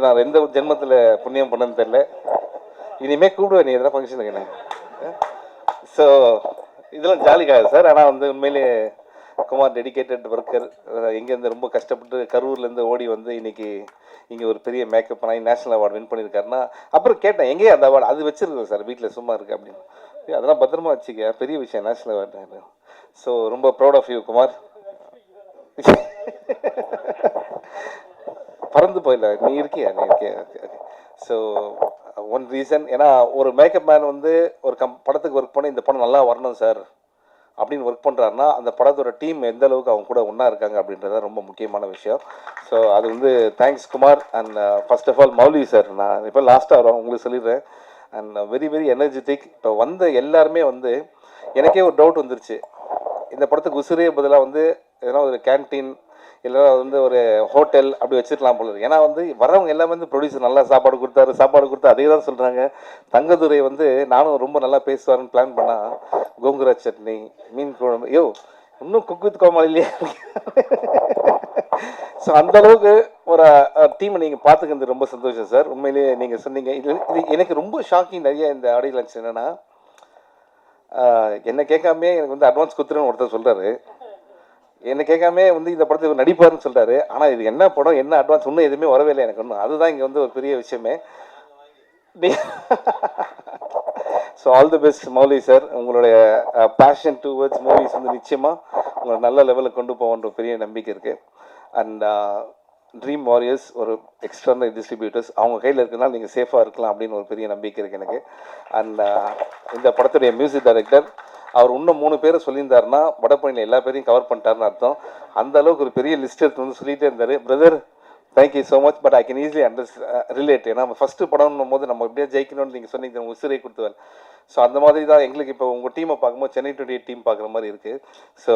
நான் எந்த ஜென்மத்தில் புண்ணியம் பண்ணேன்னு தெரில. இனிமேல் கூப்பிடுவேன் நீ எதனா ஃபங்க்ஷனுக்கு என்ன. ஸோ இதெல்லாம் ஜாலிக்காக சார். ஆனால் வந்து உண்மையிலே குமார் டெடிக்கேட்டட் ஒர்க்கர். இங்கேருந்து ரொம்ப கஷ்டப்பட்டு கரூர்லேருந்து ஓடி வந்து இன்னைக்கு இங்கே ஒரு பெரிய மேக்கப் பண்ணி நேஷனல் அவார்டு வின் பண்ணியிருக்காருன்னா, அப்புறம் கேட்டேன் எங்கேயே அந்த அவார்டு, அது வச்சிருக்கேன் சார் வீட்டில் சும்மா இருக்குது அப்படின்னு. அதெல்லாம் பத்திரமா வச்சுக்க, பெரிய விஷயம் நேஷனல் அவார்டு. ஸோ ரொம்ப ப்ரௌட் ஆஃப் யூ குமார். பறந்து போயிடல, நீ இருக்கியா. ஸோ ஒன் ரீசன், ஏன்னா ஒரு மேக்கப் மேன் வந்து ஒரு படத்துக்கு ஒர்க் பண்ணி இந்த படம் நல்லா வரணும் சார் அப்படின்னு ஒர்க் பண்ணுறாருன்னா அந்த படத்தோட டீம் எந்த அளவுக்கு அவங்க கூட ஒன்றா இருக்காங்க அப்படின்றது ரொம்ப முக்கியமான விஷயம். ஸோ அது வந்து thanks Kumar. And first of all Mouli sir, நான் இப்போ லாஸ்ட்டாக வரோம் உங்களுக்கு சொல்லிடுறேன். And very very energetic. இப்போ வந்த எல்லாருமே வந்து எனக்கே ஒரு டவுட் வந்துருச்சு, இந்த படத்துக்கு உசுரே பதிலாக வந்து எதனா ஒரு கேன்டீன் இல்லைனா வந்து ஒரு ஹோட்டல் அப்படி வச்சுருக்கலாம் போல இருக்கு. ஏன்னா வந்து வரவங்க எல்லாமே வந்து ப்ரொடியூசர் நல்லா சாப்பாடு கொடுத்தா அதே தான் சொல்கிறாங்க. தங்கதுரை வந்து நானும் ரொம்ப நல்லா பேசுவாருன்னு பிளான் பண்ணால் கோங்குரா சட்னி, மீன் குழம்பு, ஐயோ இன்னும் குக் வித் கோமாளி இல்லையா. ஸோ அந்தளவுக்கு ஒரு டீமை நீங்கள் பார்த்துக்கிறது ரொம்ப சந்தோஷம் சார். உண்மையிலேயே நீங்கள் சொன்னீங்க. இது எனக்கு ரொம்ப ஷாக்கிங் நிறைய இந்த ஆடியோ லான்ச் என்னென்னா, என்னை கேட்காமே எனக்கு வந்து அட்வான்ஸ் கொடுத்துருன்னு ஒருத்தர் சொல்கிறாரு. என்னை கேட்காமே வந்து இந்த படத்துக்கு நடிப்பாருன்னு சொல்கிறாரு. ஆனால் இது என்ன படம் என்ன அட்வான்ஸ் இன்னும் எதுவுமே வரவே இல்லை எனக்கு ஒன்றும். அதுதான் இங்கே வந்து ஒரு பெரிய விஷயமே. So all the best Mouli sir. உங்களுடைய பேஷன் டுவர்ட்ஸ் மூவிஸ் வந்து நிச்சயமாக உங்களை நல்ல லெவலில் கொண்டு போகன்ற பெரிய நம்பிக்கை இருக்குது. அண்ட் ட்ரீம் வாரியர்ஸ் ஒரு எக்ஸ்டர்னல் டிஸ்ட்ரிபியூட்டர்ஸ் அவங்க கையில் இருக்கிறனால நீங்கள் சேஃபாக இருக்கலாம் அப்படின்னு ஒரு பெரிய நம்பிக்கை இருக்குது எனக்கு. அண்ட் இந்த படத்துடைய மியூசிக் டைரக்டர் அவர் இன்னும் 3 பேரை சொல்லியிருந்தாருன்னா வடபழனியில் எல்லா பேரையும் கவர் பண்ணிட்டாருன்னு அர்த்தம். அந்த அளவுக்கு ஒரு பெரிய லிஸ்ட் எடுத்து வந்து சொல்லிகிட்டே இருந்தார். Brother thank you so much. But I can easily relate. ஏன்னா நம்ம ஃபஸ்ட்டு படம்னும் போது நம்ம எப்படியா ஜெயிக்கணும்னு நீங்கள் சொன்னீங்க, உசிரை கொடுத்துவேன். ஸோ அந்த மாதிரி தான் எங்களுக்கு இப்போ உங்கள் டீமை பார்க்கும்போது சென்னை 28 டீம் பார்க்குற மாதிரி இருக்குது. So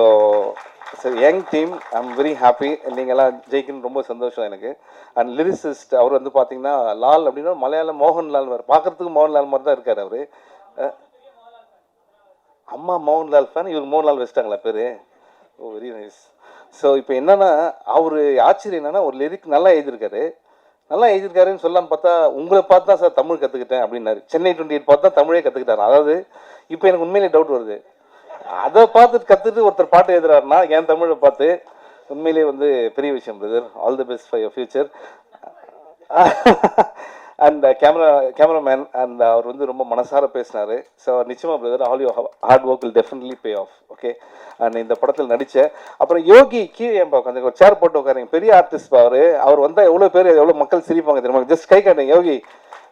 young team, I am very happy. நீங்கள்லாம் ஜெயிக்கணும்னு ரொம்ப சந்தோஷம் எனக்கு. அண்ட் லிரிசிஸ்ட் அவர் வந்து பார்த்தீங்கன்னா லால் அப்படின்னா மலையாளம் மோகன்லால் வர பார்க்குறதுக்கு மோகன்லால் மாதிரி தான் இருக்கார் அவர். அம்மா மோகன்லால் ஃபேன், இவர் மோகன்லால் வச்சிட்டாங்களா பேர். ஓ வெரி நைஸ். ஸோ இப்போ என்னென்னா அவர் ஆச்சரியம் என்னென்னா ஒரு லிரிக் நல்லா எழுதியிருக்காருன்னு சொல்லாமல் பார்த்தா உங்களை பார்த்து தான் சார் தமிழ் கற்றுக்கிட்டேன் அப்படின்னாரு. சென்னை 28 பார்த்து தான் தமிழே கற்றுக்கிட்டாரு. அதாவது இப்போ எனக்கு உண்மையிலே டவுட் வருது, அதை பார்த்துட்டு கற்றுட்டு ஒருத்தர் பாட்டு எழுதுறாருன்னா என் தமிழை பார்த்து உண்மையிலே வந்து பெரிய விஷயம் brother. All the best for your future. And cameraman and அவர் வந்து ரொம்ப மனசார பேசினார். ஸோ நிச்சயமாக brother all you hard work will definitely pay off. Okay. And இந்த படத்தில் நடித்தேன். அப்புறம் யோகி கீழே கொஞ்சம் ஒரு சேர் போட்டு உட்காருங்க, பெரிய ஆர்டிஸ்ட் அவர் வந்தால் எவ்வளோ பேர் எவ்வளோ மக்கள் சிரிப்பாங்க தெரியுமா. ஜஸ்ட் கை காட்டுங்க யோகி,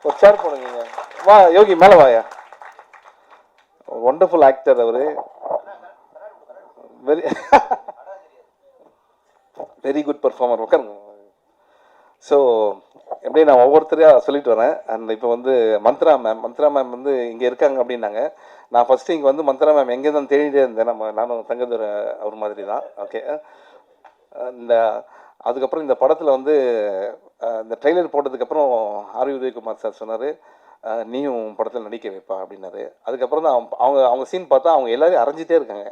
ஒரு சேர் போடுங்க. வா யோகி மேலே வாயா. ஒண்டர்ஃபுல் ஆக்டர் அவர். Very very good performer. உட்காருங்க. ஸோ எப்படி நான் ஒவ்வொருத்தரையாக சொல்லிட்டு வரேன். அண்ட் இப்போ வந்து மந்த்ரா மேம் வந்து இங்கே இருக்காங்க அப்படின்னாங்க. நான் ஃபஸ்ட்டு இங்கே வந்து மந்த்ரா மேம் எங்கே தான் தேடிட்டே இருந்தேன். நானும் தங்கதுரை அவர் மாதிரி தான். ஓகே. அதுக்கப்புறம் இந்த படத்தில் வந்து இந்த ட்ரெய்லர் போட்டதுக்கப்புறம் ஆர் உதயகுமார் சார் சொன்னார், நீயும் படத்தில் நடிக்க வைப்பா அப்படின்னாரு. அதுக்கப்புறம் தான் அவங்க சீன் பார்த்தா அவங்க எல்லோரும் அரைஞ்சிட்டே இருக்காங்க.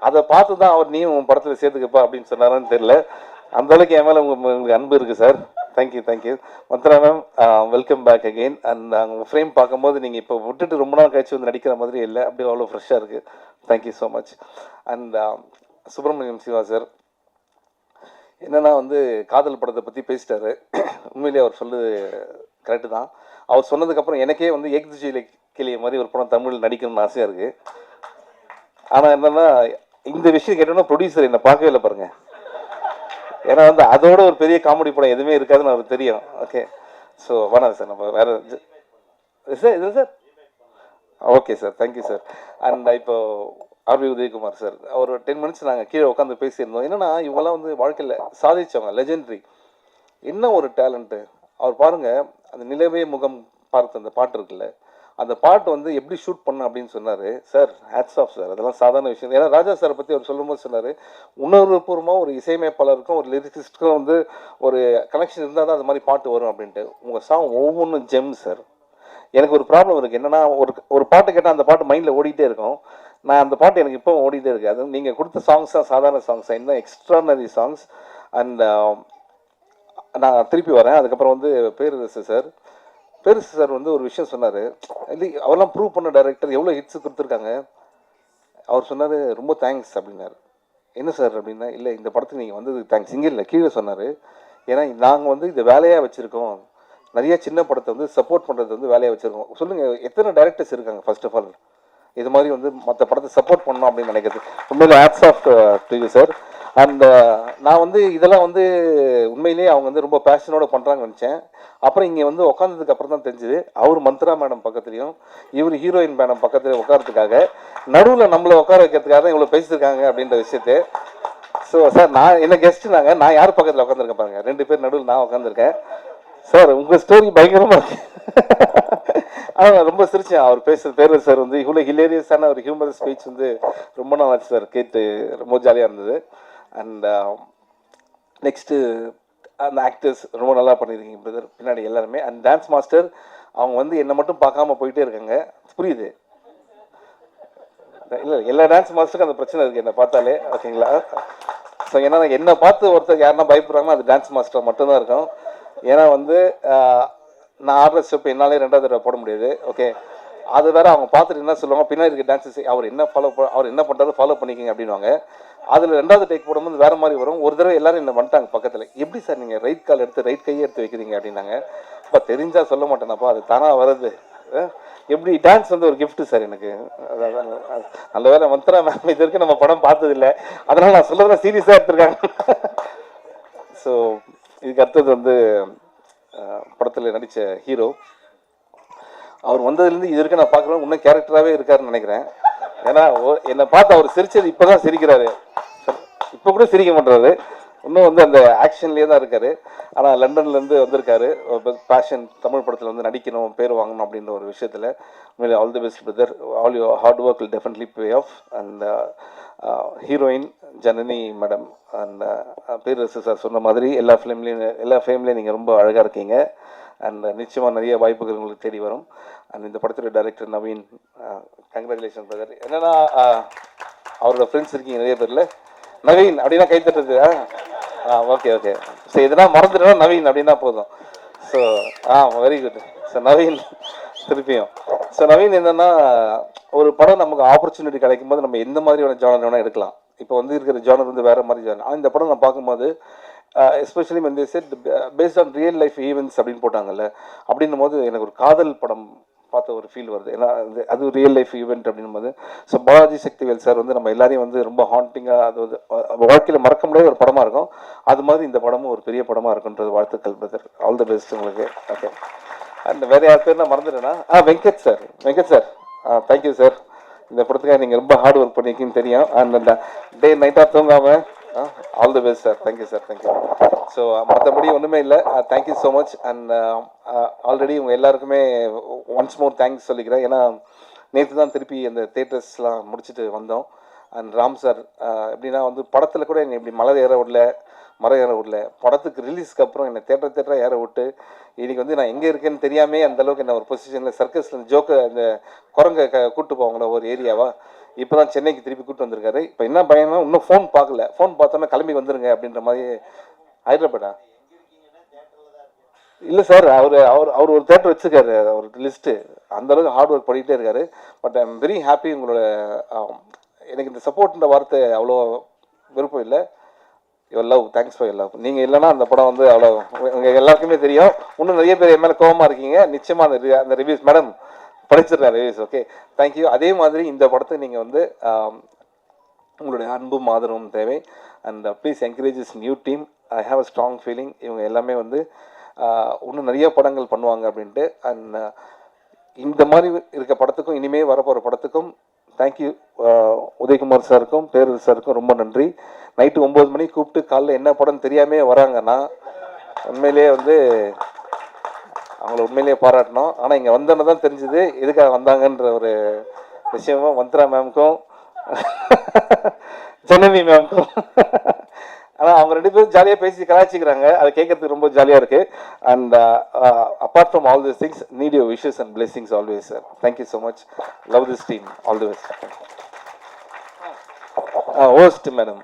அதை பார்த்து தான் அவர் நீயும் படத்தில் சேர்த்துக்கப்பா அப்படின்னு சொன்னாரான்னு தெரியல. அந்த அளவுக்கு என் மேலே உங்களுக்கு அன்பு இருக்குது sir. Thank you Mantra ma'am. Welcome back again. And உங்கள் ஃப்ரேம் பார்க்கும்போது நீங்கள் இப்போ விட்டுட்டு ரொம்ப நாள் கழிச்சு வந்து நடிக்கிற மாதிரி இல்லை, அப்படியே அவ்வளோ ஃப்ரெஷ்ஷாக இருக்குது. Thank you so much. And Subramaniam Siva sir என்னென்னா வந்து காதல் படத்தை பற்றி பேசிட்டாரு. உண்மையிலேயே அவர் சொல்லுது கரெக்டு தான். அவர் சொன்னதுக்கப்புறம் எனக்கே வந்து ஏக்திஜியில் கிளிய மாதிரி ஒரு படம் தமிழில் நடிக்கணும்னு ஆசையாக இருக்குது. ஆனால் என்னென்னா இந்த விஷயம் கேட்டோன்னா ப்ரொடியூசர் என்னை பார்க்கவே இல்லை பாருங்கள். ஏன்னா வந்து அதோட ஒரு பெரிய காமெடி படம் எதுவுமே இருக்காதுன்னு அவருக்கு தெரியும். ஓகே. ஸோ வேணாம் சார், நம்ம வேறு சார் இது sir. Okay sir, thank you sir. And இப்போ ஆர் உதயகுமார் சார் ஒரு 10 மினிட்ஸ் நாங்கள் கீழே உட்காந்து பேசியிருந்தோம். என்னென்னா இவங்கெல்லாம் வந்து வாழ்க்கையில் சாதிச்சவங்க, லெஜெண்டரி. என்ன ஒரு டேலண்ட்டு அவர் பாருங்கள். அந்த நிலவே முகம் பார்த்து அந்த பாட்டு இருக்குல்ல, அந்த பாட்டு வந்து எப்படி ஷூட் பண்ண அப்படின்னு சொன்னார் சார். Hats off sir. அதெல்லாம் சாதாரண விஷயம். ஏன்னா ராஜா சாரை பற்றி அவர் சொல்லும்போது சொன்னார், உணர்வுபூர்வமாக ஒரு இசையமைப்பாளருக்கும் ஒரு லிரிசிஸ்ட்டுக்கும் வந்து ஒரு கனெக்ஷன் இருந்தால் தான் அது மாதிரி பாட்டு வரும் அப்படின்ட்டு. உங்கள் சாங் ஒவ்வொன்றும் ஜெம் சார். எனக்கு ஒரு ப்ராப்ளம் இருக்குது. என்னென்னா ஒரு பாட்டு கேட்டால் அந்த பாட்டு மைண்டில் ஓடிட்டே இருக்கும். நான் அந்த பாட்டு எனக்கு இப்போ ஓடிட்டே இருக்குது. அது நீங்கள் கொடுத்த சாங்ஸ் தான் சாதாரண சாங்ஸ், இன்னும் எக்ஸ்ட்ரானரி சாங்ஸ். அண்ட் நான் திருப்பி வரேன். அதுக்கப்புறம் வந்து பேரரசு சார் வந்து ஒரு விஷயம் சொன்னார். இல்லை, அவரெல்லாம் ப்ரூவ் பண்ண டைரக்டர் எவ்வளோ ஹிட்ஸ் கொடுத்துருக்காங்க. அவர் சொன்னார், ரொம்ப தேங்க்ஸ் அப்படின்னாரு. என்ன சார் அப்படின்னா, இல்லை இந்த படத்துக்கு நீங்கள் வந்தது தேங்க்ஸ், இங்கே இல்லை கீழே சொன்னார். ஏன்னா நாங்கள் வந்து இதை வேலையாக வச்சுருக்கோம், நிறைய சின்ன படத்தை வந்து சப்போர்ட் பண்ணுறது வந்து வேலையாக வச்சுருக்கோம். சொல்லுங்கள், எத்தனை டைரக்டர்ஸ் இருக்காங்க ஃபர்ஸ்ட் ஆஃப் ஆல் இது மாதிரி வந்து மற்ற படத்தை சப்போர்ட் பண்ணணும் அப்படின்னு நினைக்கிறது. உண்மையிலே hats off to you sir. And நான் வந்து இதெல்லாம் வந்து உண்மையிலேயே அவங்க வந்து ரொம்ப பேஷனோட பண்ணுறாங்கன்னு நினச்சேன். அப்புறம் இங்கே வந்து உட்காந்ததுக்கு அப்புறம் தான் தெரிஞ்சுது, அவர் மந்த்ரா மேடம் பக்கத்துலையும் இவர் ஹீரோயின் மேடம் பக்கத்துலையும் உட்காரத்துக்காக, நடுவில் நம்மளை உட்கார வைக்கிறதுக்காக தான் இவ்வளோ பேசியிருக்காங்க அப்படின்ற விஷயத்தை. ஸோ சார், நான் என்ன கெஸ்ட்டுனாங்க, நான் யார் பக்கத்தில் உட்காந்துருக்கேன் பாருங்க, 2 பேர் நடுவில் நான் உட்காந்துருக்கேன். சார் உங்கள் ஸ்டோரி பயங்கரமாக இருக்கு. ஆனால் நான் ரொம்ப சிரிச்சேன் அவர் பேசுகிற. பேரரசு சார் வந்து இவ்வளோ ஹிலேரியஸான ஒரு ஹியூமரஸ் ஸ்பீச் வந்து ரொம்ப நாள் ஆச்சு சார் கேட்டு, ரொம்ப ஜாலியாக இருந்தது. அண்ட் நெக்ஸ்ட்டு அந்த ஆக்டர்ஸ் ரொம்ப நல்லா பண்ணியிருக்கீங்க பிரதர், பின்னாடி எல்லாருமே. அண்ட் டான்ஸ் மாஸ்டர் அவங்க வந்து என்னை மட்டும் பார்க்காம போயிட்டே இருக்காங்க, புரியுது. இல்லை, எல்லா டான்ஸ் மாஸ்டருக்கும் அந்த பிரச்சனை இருக்குது என்னை பார்த்தாலே, ஓகேங்களா. ஸோ ஏன்னா என்னை பார்த்து ஒருத்தர் யாருன்னா பயப்படுறாங்கன்னா அது டான்ஸ் மாஸ்டர் மட்டும்தான் இருக்கும். ஏன்னா வந்து நான் ஆடுற ஸ்டெப் என்னாலே 2வது தடவை போட முடியாது. ஓகே, அது வேற அவங்க பார்த்துட்டு என்ன சொல்லுவாங்க, பின்னாடி இருக்க டான்ஸஸ் அவர் என்ன பண்ணுறாரு ஃபாலோ பண்ணிக்கிங்க அப்படின்வாங்க. அதில் 2வது டேக் போடும்போது வேறு மாதிரி வரும். ஒரு தடவை எல்லாரும் என்ன வந்துட்டாங்க பக்கத்தில், எப்படி சார் நீங்கள் ரைட் கால் எடுத்து ரைட் கையை எடுத்து வைக்கிறீங்க அப்படின்னாங்க. இப்போ தெரிஞ்சால் சொல்ல மாட்டேனப்பா, அது தானாக வருது. எப்படி டான்ஸ் வந்து ஒரு கிஃப்ட்டு சார் எனக்கு. நல்ல வேலை மந்த்ரா மேம் இது வரைக்கும் நம்ம படம் பார்த்ததில்லை, அதனால் நான் சொல்கிறதெல்லாம் சீரியஸாக எடுத்துருக்காங்க. ஸோ இதுக்கு அடுத்தது வந்து படத்தில் நடித்த ஹீரோ, அவர் வந்ததுலேருந்து இது வரைக்கும் நான் பார்க்குறேன் இன்னும் கேரக்டராகவே இருக்காருன்னு நினைக்கிறேன். ஏன்னா என்னை பார்த்து அவர் சிரிச்சது இப்போ தான் சிரிக்கிறாரு, இப்போ கூட சிரிக்க மாட்டாரு. இன்னும் வந்து அந்த ஆக்ஷன்லேயே தான் இருக்கார். ஆனால் லண்டன்லேருந்து வந்திருக்காரு, பேஷன் தமிழ் படத்தில் வந்து நடிக்கணும், பேர் வாங்கணும் அப்படின்ற ஒரு விஷயத்தில். உண்மையிலே all the best brother, all your hard work will definitely pay off. And heroine Janani madam and Perarasu sir சொன்ன மாதிரி எல்லா ஃபிலிம்லேயும் நீங்கள் ரொம்ப அழகாக இருக்கீங்க. அண்ட் நிச்சயமாக நிறைய வாய்ப்புகள் உங்களுக்கு தேடி வரும். அண்ட் இந்த படத்துடைய டைரக்டர் நவீன், கங்க்ராச்சுலேஷன் பிரதர். என்னென்னா அவரோட ஃப்ரெண்ட்ஸ் இருக்கீங்க நிறைய பேரில், நவீன் அப்படின்னா கை தட்டுறது. ஓகே. ஸோ எதுனா மறந்துட்டோம்னா நவீன் அப்படின்னா போதும். So very good. So Naveen திருப்பியும். ஸோ நவீன் என்னென்னா, ஒரு படம் நமக்கு ஆப்பர்ச்சுனிட்டி கிடைக்கும் போது நம்ம எந்த மாதிரியான ஜானர் வேணால் எடுக்கலாம். இப்போ வந்து இருக்கிற ஜானர் வந்து வேறு மாதிரி ஜானர். ஆனால் இந்த படம் நான் பார்க்கும்போது எஸ்பெஷலி வந்து set based on real life events அப்படின்னு போட்டாங்கல்ல, அப்படின்னும் போது எனக்கு ஒரு காதல் படம் பார்த்த ஒரு ஃபீல் வருது. ஏன்னா அது ரியல் லைஃப் ஈவெண்ட் அப்படின்னும் போது. ஸோ பாலாஜி சக்திவேல் சார் வந்து நம்ம எல்லாரையும் வந்து ரொம்ப ஹாண்டிங்காக, அது வந்து வாழ்க்கையில் மறக்க முடியாத ஒரு படமாக இருக்கும். அது மாதிரி இந்த படமும் ஒரு பெரிய படமாக இருக்குன்றது வாழ்த்துக்கள் பிரதர். ஆல் தி பெஸ்ட் உங்களுக்கு. ஓகே. அண்ட் வேறு யார் பேர் நான் மறந்துட்டேன்னா வெங்கட் சார். Thank you sir. இந்த படத்துக்காக நீங்கள் ரொம்ப ஹார்ட் ஒர்க் பண்ணியிருக்கீங்கன்னு தெரியும். அண்ட் டே நைட்டாக தூங்காமல் all the best sir. Thank you sir. Thank you. So மற்றபடி ஒன்றுமே இல்லை. Thank you so much. And already உங்கள் எல்லாருக்குமே ஒன்ஸ் மோர் தேங்க்ஸ் சொல்லிக்கிறேன். ஏன்னா நேற்று தான் திருப்பி அந்த தேட்டர்ஸ்லாம் முடிச்சுட்டு வந்தோம். அண்ட் ராம் சார் எப்படின்னா வந்து படத்தில் கூட என்னை இப்படி மரம் ஏற விடல, படத்துக்கு ரிலீஸ்க்கு அப்புறம் என்னை தேட்டராக ஏற விட்டு இன்றைக்கி வந்து நான் எங்கே இருக்கேன்னு தெரியாமல் அந்தளவுக்கு என்ன ஒரு பொசிஷனில் சர்க்கஸில் இந்த குரங்கை கூப்பிட்டு போவாங்களா ஒரு ஏரியாவா, இப்போ தான் சென்னைக்கு திருப்பி கூப்பிட்டு வந்திருக்காரு. இப்போ என்ன பயம்னா இன்னும் ஃபோன் பார்க்கல, ஃபோன் பார்த்தோன்னா கிளம்பி வந்துருங்க அப்படின்ற மாதிரி. ஹைதராபாடா இல்லை சார், அவர் ஒரு தேட்டர் வச்சுருக்காரு, ஒரு லிஸ்ட்டு. அந்தளவுக்கு ஹார்ட் ஒர்க் பண்ணிகிட்டே இருக்காரு. But I am very happy. உங்களோட எனக்கு இந்த சப்போர்ட்ன்ற வார்த்தை அவ்வளோ விருப்பம் இல்லை. Your love, thanks for your love. நீங்கள் இல்லைன்னா அந்த படம் வந்து அவ்வளோ உங்கள் எல்லாருக்குமே தெரியும். இன்னும் நிறைய பேர் என் மேலே கோபமாக இருக்கீங்க. நிச்சயமாக அந்த ரிவ்யூஸ் மேடம் படிச்சிடுறேன் ரிவ்யூஸ். Okay, thank you. அதே மாதிரி இந்த படத்தை நீங்கள் வந்து உங்களுடைய அன்பும் ஆதரவும் தேவை. And please encourage is new team. I have a strong feeling இவங்க எல்லாமே வந்து இன்னும் நிறைய படங்கள் பண்ணுவாங்க அப்படின்ட்டு. அண்ட் இந்த மாதிரி இருக்க படத்துக்கும் இனிமேல் வரப்போகிற படத்துக்கும் தேங்க்யூ. உதயகுமார் சாருக்கும் பேரரசு சாருக்கும் ரொம்ப நன்றி. நைட்டு 9 மணிக்கு கூப்பிட்டு காலைல என்ன படம்னு தெரியாமே வராங்கன்னா உண்மையிலேயே வந்து அவங்கள உண்மையிலேயே பாராட்டணும். ஆனால் இங்கே வந்தோன்னு தான் தெரிஞ்சுது எதுக்காக வந்தாங்கன்ற ஒரு விஷயமும் மந்த்ரா மேம்க்கும் ஜனனி மேம்க்கும் ஆனால் அவங்க 2 பேரும் ஜாலியாக பேசி கலாய்ச்சிக்கிறாங்க. அதை கேட்கறதுக்கு ரொம்ப ஜாலியாக இருக்குது. And apart from all this things, need your wishes and blessings always sir. Thank you so much. Love this team. All the best. Host madam.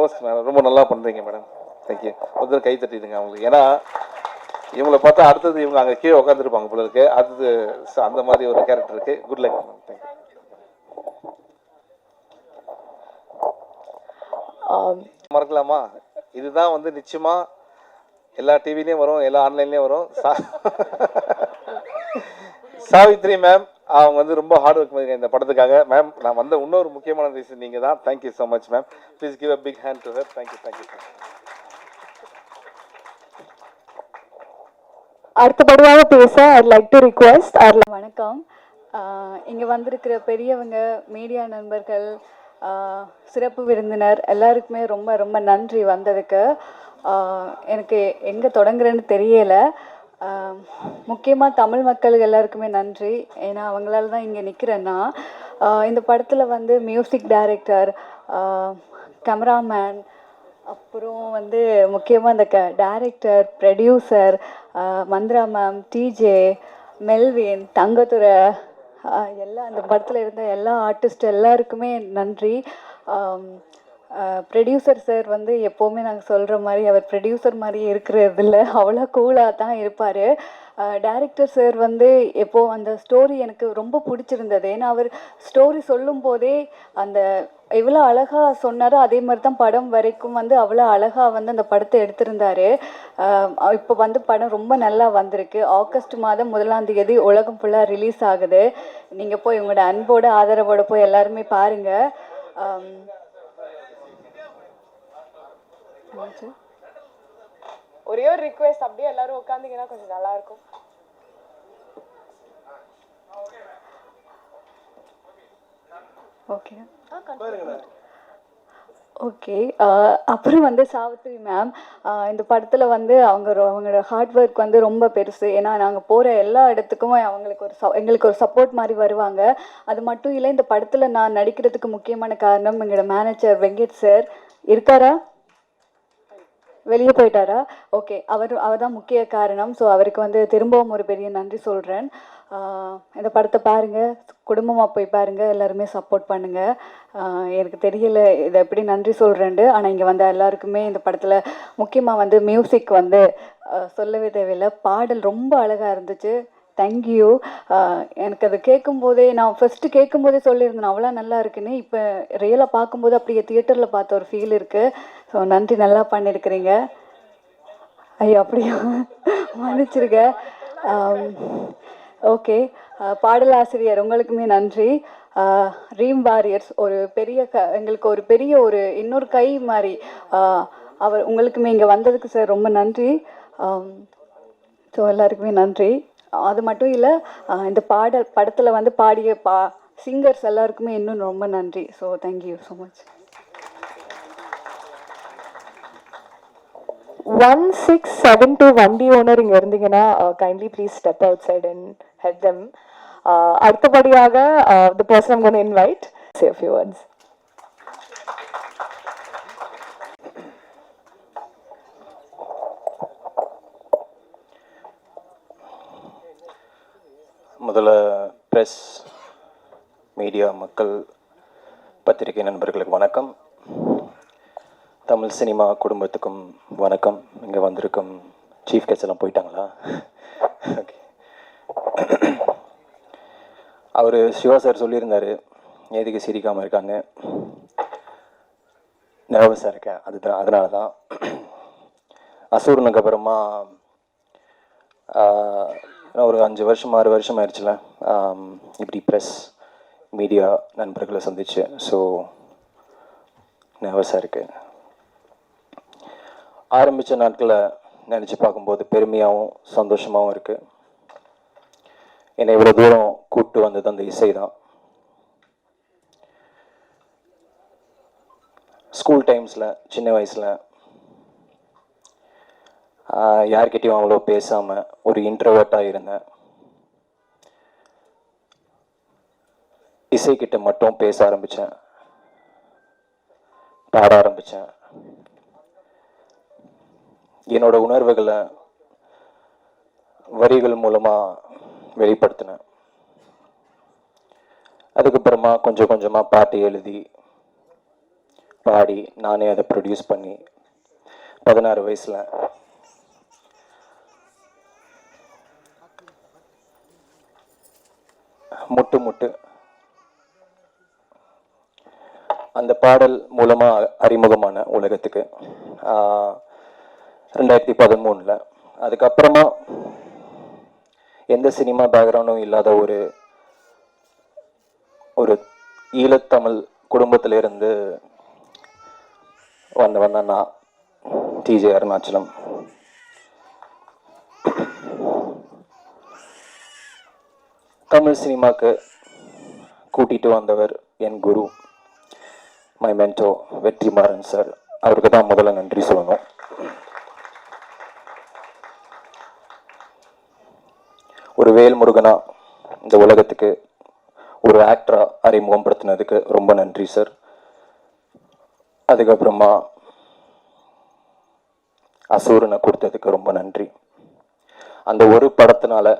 Host madam ரொம்ப நல்லா பண்ணுறீங்க மேடம். தேங்க்யூ. ஒரு கை தட்டிடுங்க அவங்களுக்கு. ஏன்னா இவங்களை பார்த்தா அடுத்தது இவங்க அங்கே கீழே உட்காந்துருப்பாங்க போல இருக்கு. அடுத்தது அந்த மாதிரி ஒரு கேரக்டர் இருக்குது. Good luck ma'am. தேங்க்யூ. மறக்கலாமா? இதுதான் வந்து நிச்சயமா எல்லா டிவிலையும் வரும், எல்லா ஆன்லைன்லேயும் வரும். சாவித்ரி மேம் அவங்க வந்து ரொம்ப ஹார்ட் ஒர்க் பண்ணிருக்காங்க இந்த படத்துக்காக. மேம் நான் வந்த இன்னொரு முக்கியமான ரீசன் நீங்கள் தான். Thank you so much ma'am. Please give a big hand to her. Thank you.
அடுத்தபடியாக பேச I'd like to request வணக்கம். இங்கே வந்திருக்கிற பெரியவங்க, மீடியா நண்பர்கள், சிறப்பு விருந்தினர் எல்லாருக்குமே ரொம்ப ரொம்ப நன்றி வந்ததுக்கு. எனக்கு எங்கே தொடங்குறேன்னு தெரியலை. முக்கியமாக தமிழ் மக்கள் எல்லாருக்குமே நன்றி. ஏன்னா அவங்களால தான் இங்கே நிற்கிறேன்னா. இந்த படத்தில் வந்து மியூசிக் டைரக்டர், கேமராமேன், அப்புறம் வந்து முக்கியமாக இந்த director, producer, Mantra ma'am, DJ, Melvin, Thangathurai, எல்லா அந்த படத்தில் இருந்த எல்லா ஆர்டிஸ்ட் எல்லாருக்குமே நன்றி. ப்ரொடியூசர் சார் வந்து எப்போவுமே நாங்கள் சொல்கிற மாதிரி அவர் ப்ரொடியூசர் மாதிரி இருக்கிறது இல்லை, அவ்வளோ கூலாக தான் இருப்பார். டைரக்டர் சார் வந்து எப்போது அந்த ஸ்டோரி எனக்கு ரொம்ப பிடிச்சிருந்தது. ஏன்னா அவர் ஸ்டோரி சொல்லும் போதே அந்த எவ்வளோ அழகாக சொன்னாரோ அதே மாதிரி தான் படம் வரைக்கும் வந்து அவ்வளோ அழகாக வந்து அந்த படத்தை எடுத்திருந்தார். இப்போ வந்து படம் ரொம்ப நல்லா வந்திருக்கு. ஆகஸ்ட் மாதம் 1ஆம் தேதி உலகம் ஃபுல்லாக ரிலீஸ் ஆகுது. நீங்கள் போய் உங்களோட அன்போட ஆதரவோட போய் எல்லாருமே பாருங்கள்.
ஒரே ஒரு ரிக்வெஸ்ட், அப்படியே எல்லாரும் உட்காந்தீங்கன்னா கொஞ்சம் நல்லா இருக்கும்.
Okay okay. அப்புறம் வந்து சாவித்ரி மேம் இந்த படத்தில் வந்து அவங்களோட ஹார்ட் ஒர்க் வந்து ரொம்ப பெருசு. ஏன்னா நாங்கள் போகிற எல்லா இடத்துக்கும் எங்களுக்கு ஒரு சப்போர்ட் மாதிரி வருவாங்க. அது மட்டும் இல்லை, இந்த படத்தில் நான் நடிக்கிறதுக்கு முக்கியமான காரணம் எங்களோட மேனேஜர் வெங்கட் சார். இருக்காரா? வெளியே போயிட்டாரா? ஓகே. அவர் தான் முக்கிய காரணம். ஸோ அவருக்கு வந்து திரும்பவும் ஒரு பெரிய நன்றி சொல்கிறேன். இந்த படத்தை பாருங்கள், குடும்பமாக போய் பாருங்கள், எல்லாருமே சப்போர்ட் பண்ணுங்கள். எனக்கு தெரியல இதை எப்படி நன்றி சொல்கிறேன்ட்டு. ஆனால் இங்கே வந்த எல்லாருக்குமே இந்த படத்தில் முக்கியமாக வந்து மியூசிக் வந்து சொல்லவே தேவையில்லை. பாடல் ரொம்ப அழகாக இருந்துச்சு. தேங்க்யூ. எனக்கு அது கேட்கும்போதே, நான் ஃபஸ்ட்டு கேட்கும்போதே சொல்லியிருந்தேன் அவ்வளோ நல்லா இருக்குன்னு. இப்போ ரியலாக பார்க்கும்போது அப்படியே தியேட்டரில் பார்த்த ஒரு ஃபீல் இருக்குது. ஸோ நன்றி, நல்லா பண்ணியிருக்கிறீங்க. ஐயோ அப்படியா, மன்னிச்சிருக்க. ஓகே. பாடலாசிரியர் உங்களுக்குமே நன்றி. ரீம் வாரியர்ஸ் ஒரு பெரிய எங்களுக்கு ஒரு பெரிய ஒரு இன்னொரு கை மாதிரி. அவர் உங்களுக்குமே இங்கே வந்ததுக்கு சார் ரொம்ப நன்றி. ஸோ எல்லாருக்குமே நன்றி. அது மட்டும் இல்லை, இந்த படத்தில் வந்து பாடிய சிங்கர்ஸ் எல்லாருக்குமே இன்னும் ரொம்ப நன்றி. So thank you so much.
1672 வண்டி ஓனர் இங்கே இருந்தீங்கன்னா kindly please step outside and head them. அடுத்தபடியாக the person I'm going to invite say a few words.
முதல்ல ப்ரெஸ், மீடியா, மக்கள், பத்திரிகை நண்பர்களுக்கு வணக்கம். தமிழ் சினிமா குடும்பத்துக்கும் வணக்கம். இங்கே வந்திருக்கும் சீஃப் கெஸ்ட் எல்லாம் போயிட்டாங்களா? ஓகே. அவர் சிவா சார் சொல்லியிருந்தார் எதுக்கு சிரிக்காமல் இருக்காங்க. நர்வஸாக இருக்கேன், அதனால தான். அசூர்னுக்கு அப்புறமா ஒரு 5 வருஷம் 6 வருஷம் ஆயிடுச்சுல இப்படி ப்ரெஸ் மீடியா நண்பர்களை சந்திச்சு. ஸோ நர்வஸாக இருக்கு. ஆரம்பித்த நாட்களை நினச்சி பார்க்கும்போது பெருமையாகவும் சந்தோஷமாகவும் இருக்குது. என்னை இவ்வளோ தூரம் கூப்பிட்டு வந்தது அந்த இசை தான். ஸ்கூல் டைம்ஸில் சின்ன வயசில் யார்கிட்டையும் அவ்வளோ பேசாமல் ஒரு இன்ட்ரோவர்ட்டாக இருந்தேன். இசைக்கிட்ட மட்டும் பேச ஆரம்பித்தேன், பாட ஆரம்பித்தேன். என்னோட உணர்வுகளை வரிகள் மூலமாக வெளிப்படுத்தினேன். அதுக்கப்புறமா கொஞ்சம் கொஞ்சமாக பாட்டு எழுதி பாடி நானே அதை ப்ரொடியூஸ் பண்ணி 16 வயசில் முட்டு முட்டு அந்த பாடல் மூலமாக அறிமுகமான உலகத்துக்கு 2013. அதுக்கப்புறமா எந்த சினிமா பேக்ரவுண்டும் இல்லாத ஒரு ஈழத்தமிழ் குடும்பத்திலிருந்து வந்தவன் தான் நான், டிஜே அருணாச்சலம். தமிழ் சினிமாவுக்கு கூட்டிகிட்டு வந்தவர் என் குரு, மை மென்டோ வெற்றிமாறன் சார். அவருக்கு தான் முதல்ல நன்றி சொல்லணும். ஒரு வேல்முருகனா இந்த உலகத்துக்கு ஒரு ஆக்டரா அறிமுகப்படுத்தினதுக்கு ரொம்ப நன்றி சார். அதுக்கப்புறமா அசூரனை கொடுத்ததுக்கு ரொம்ப நன்றி. அந்த ஒரு படத்தினால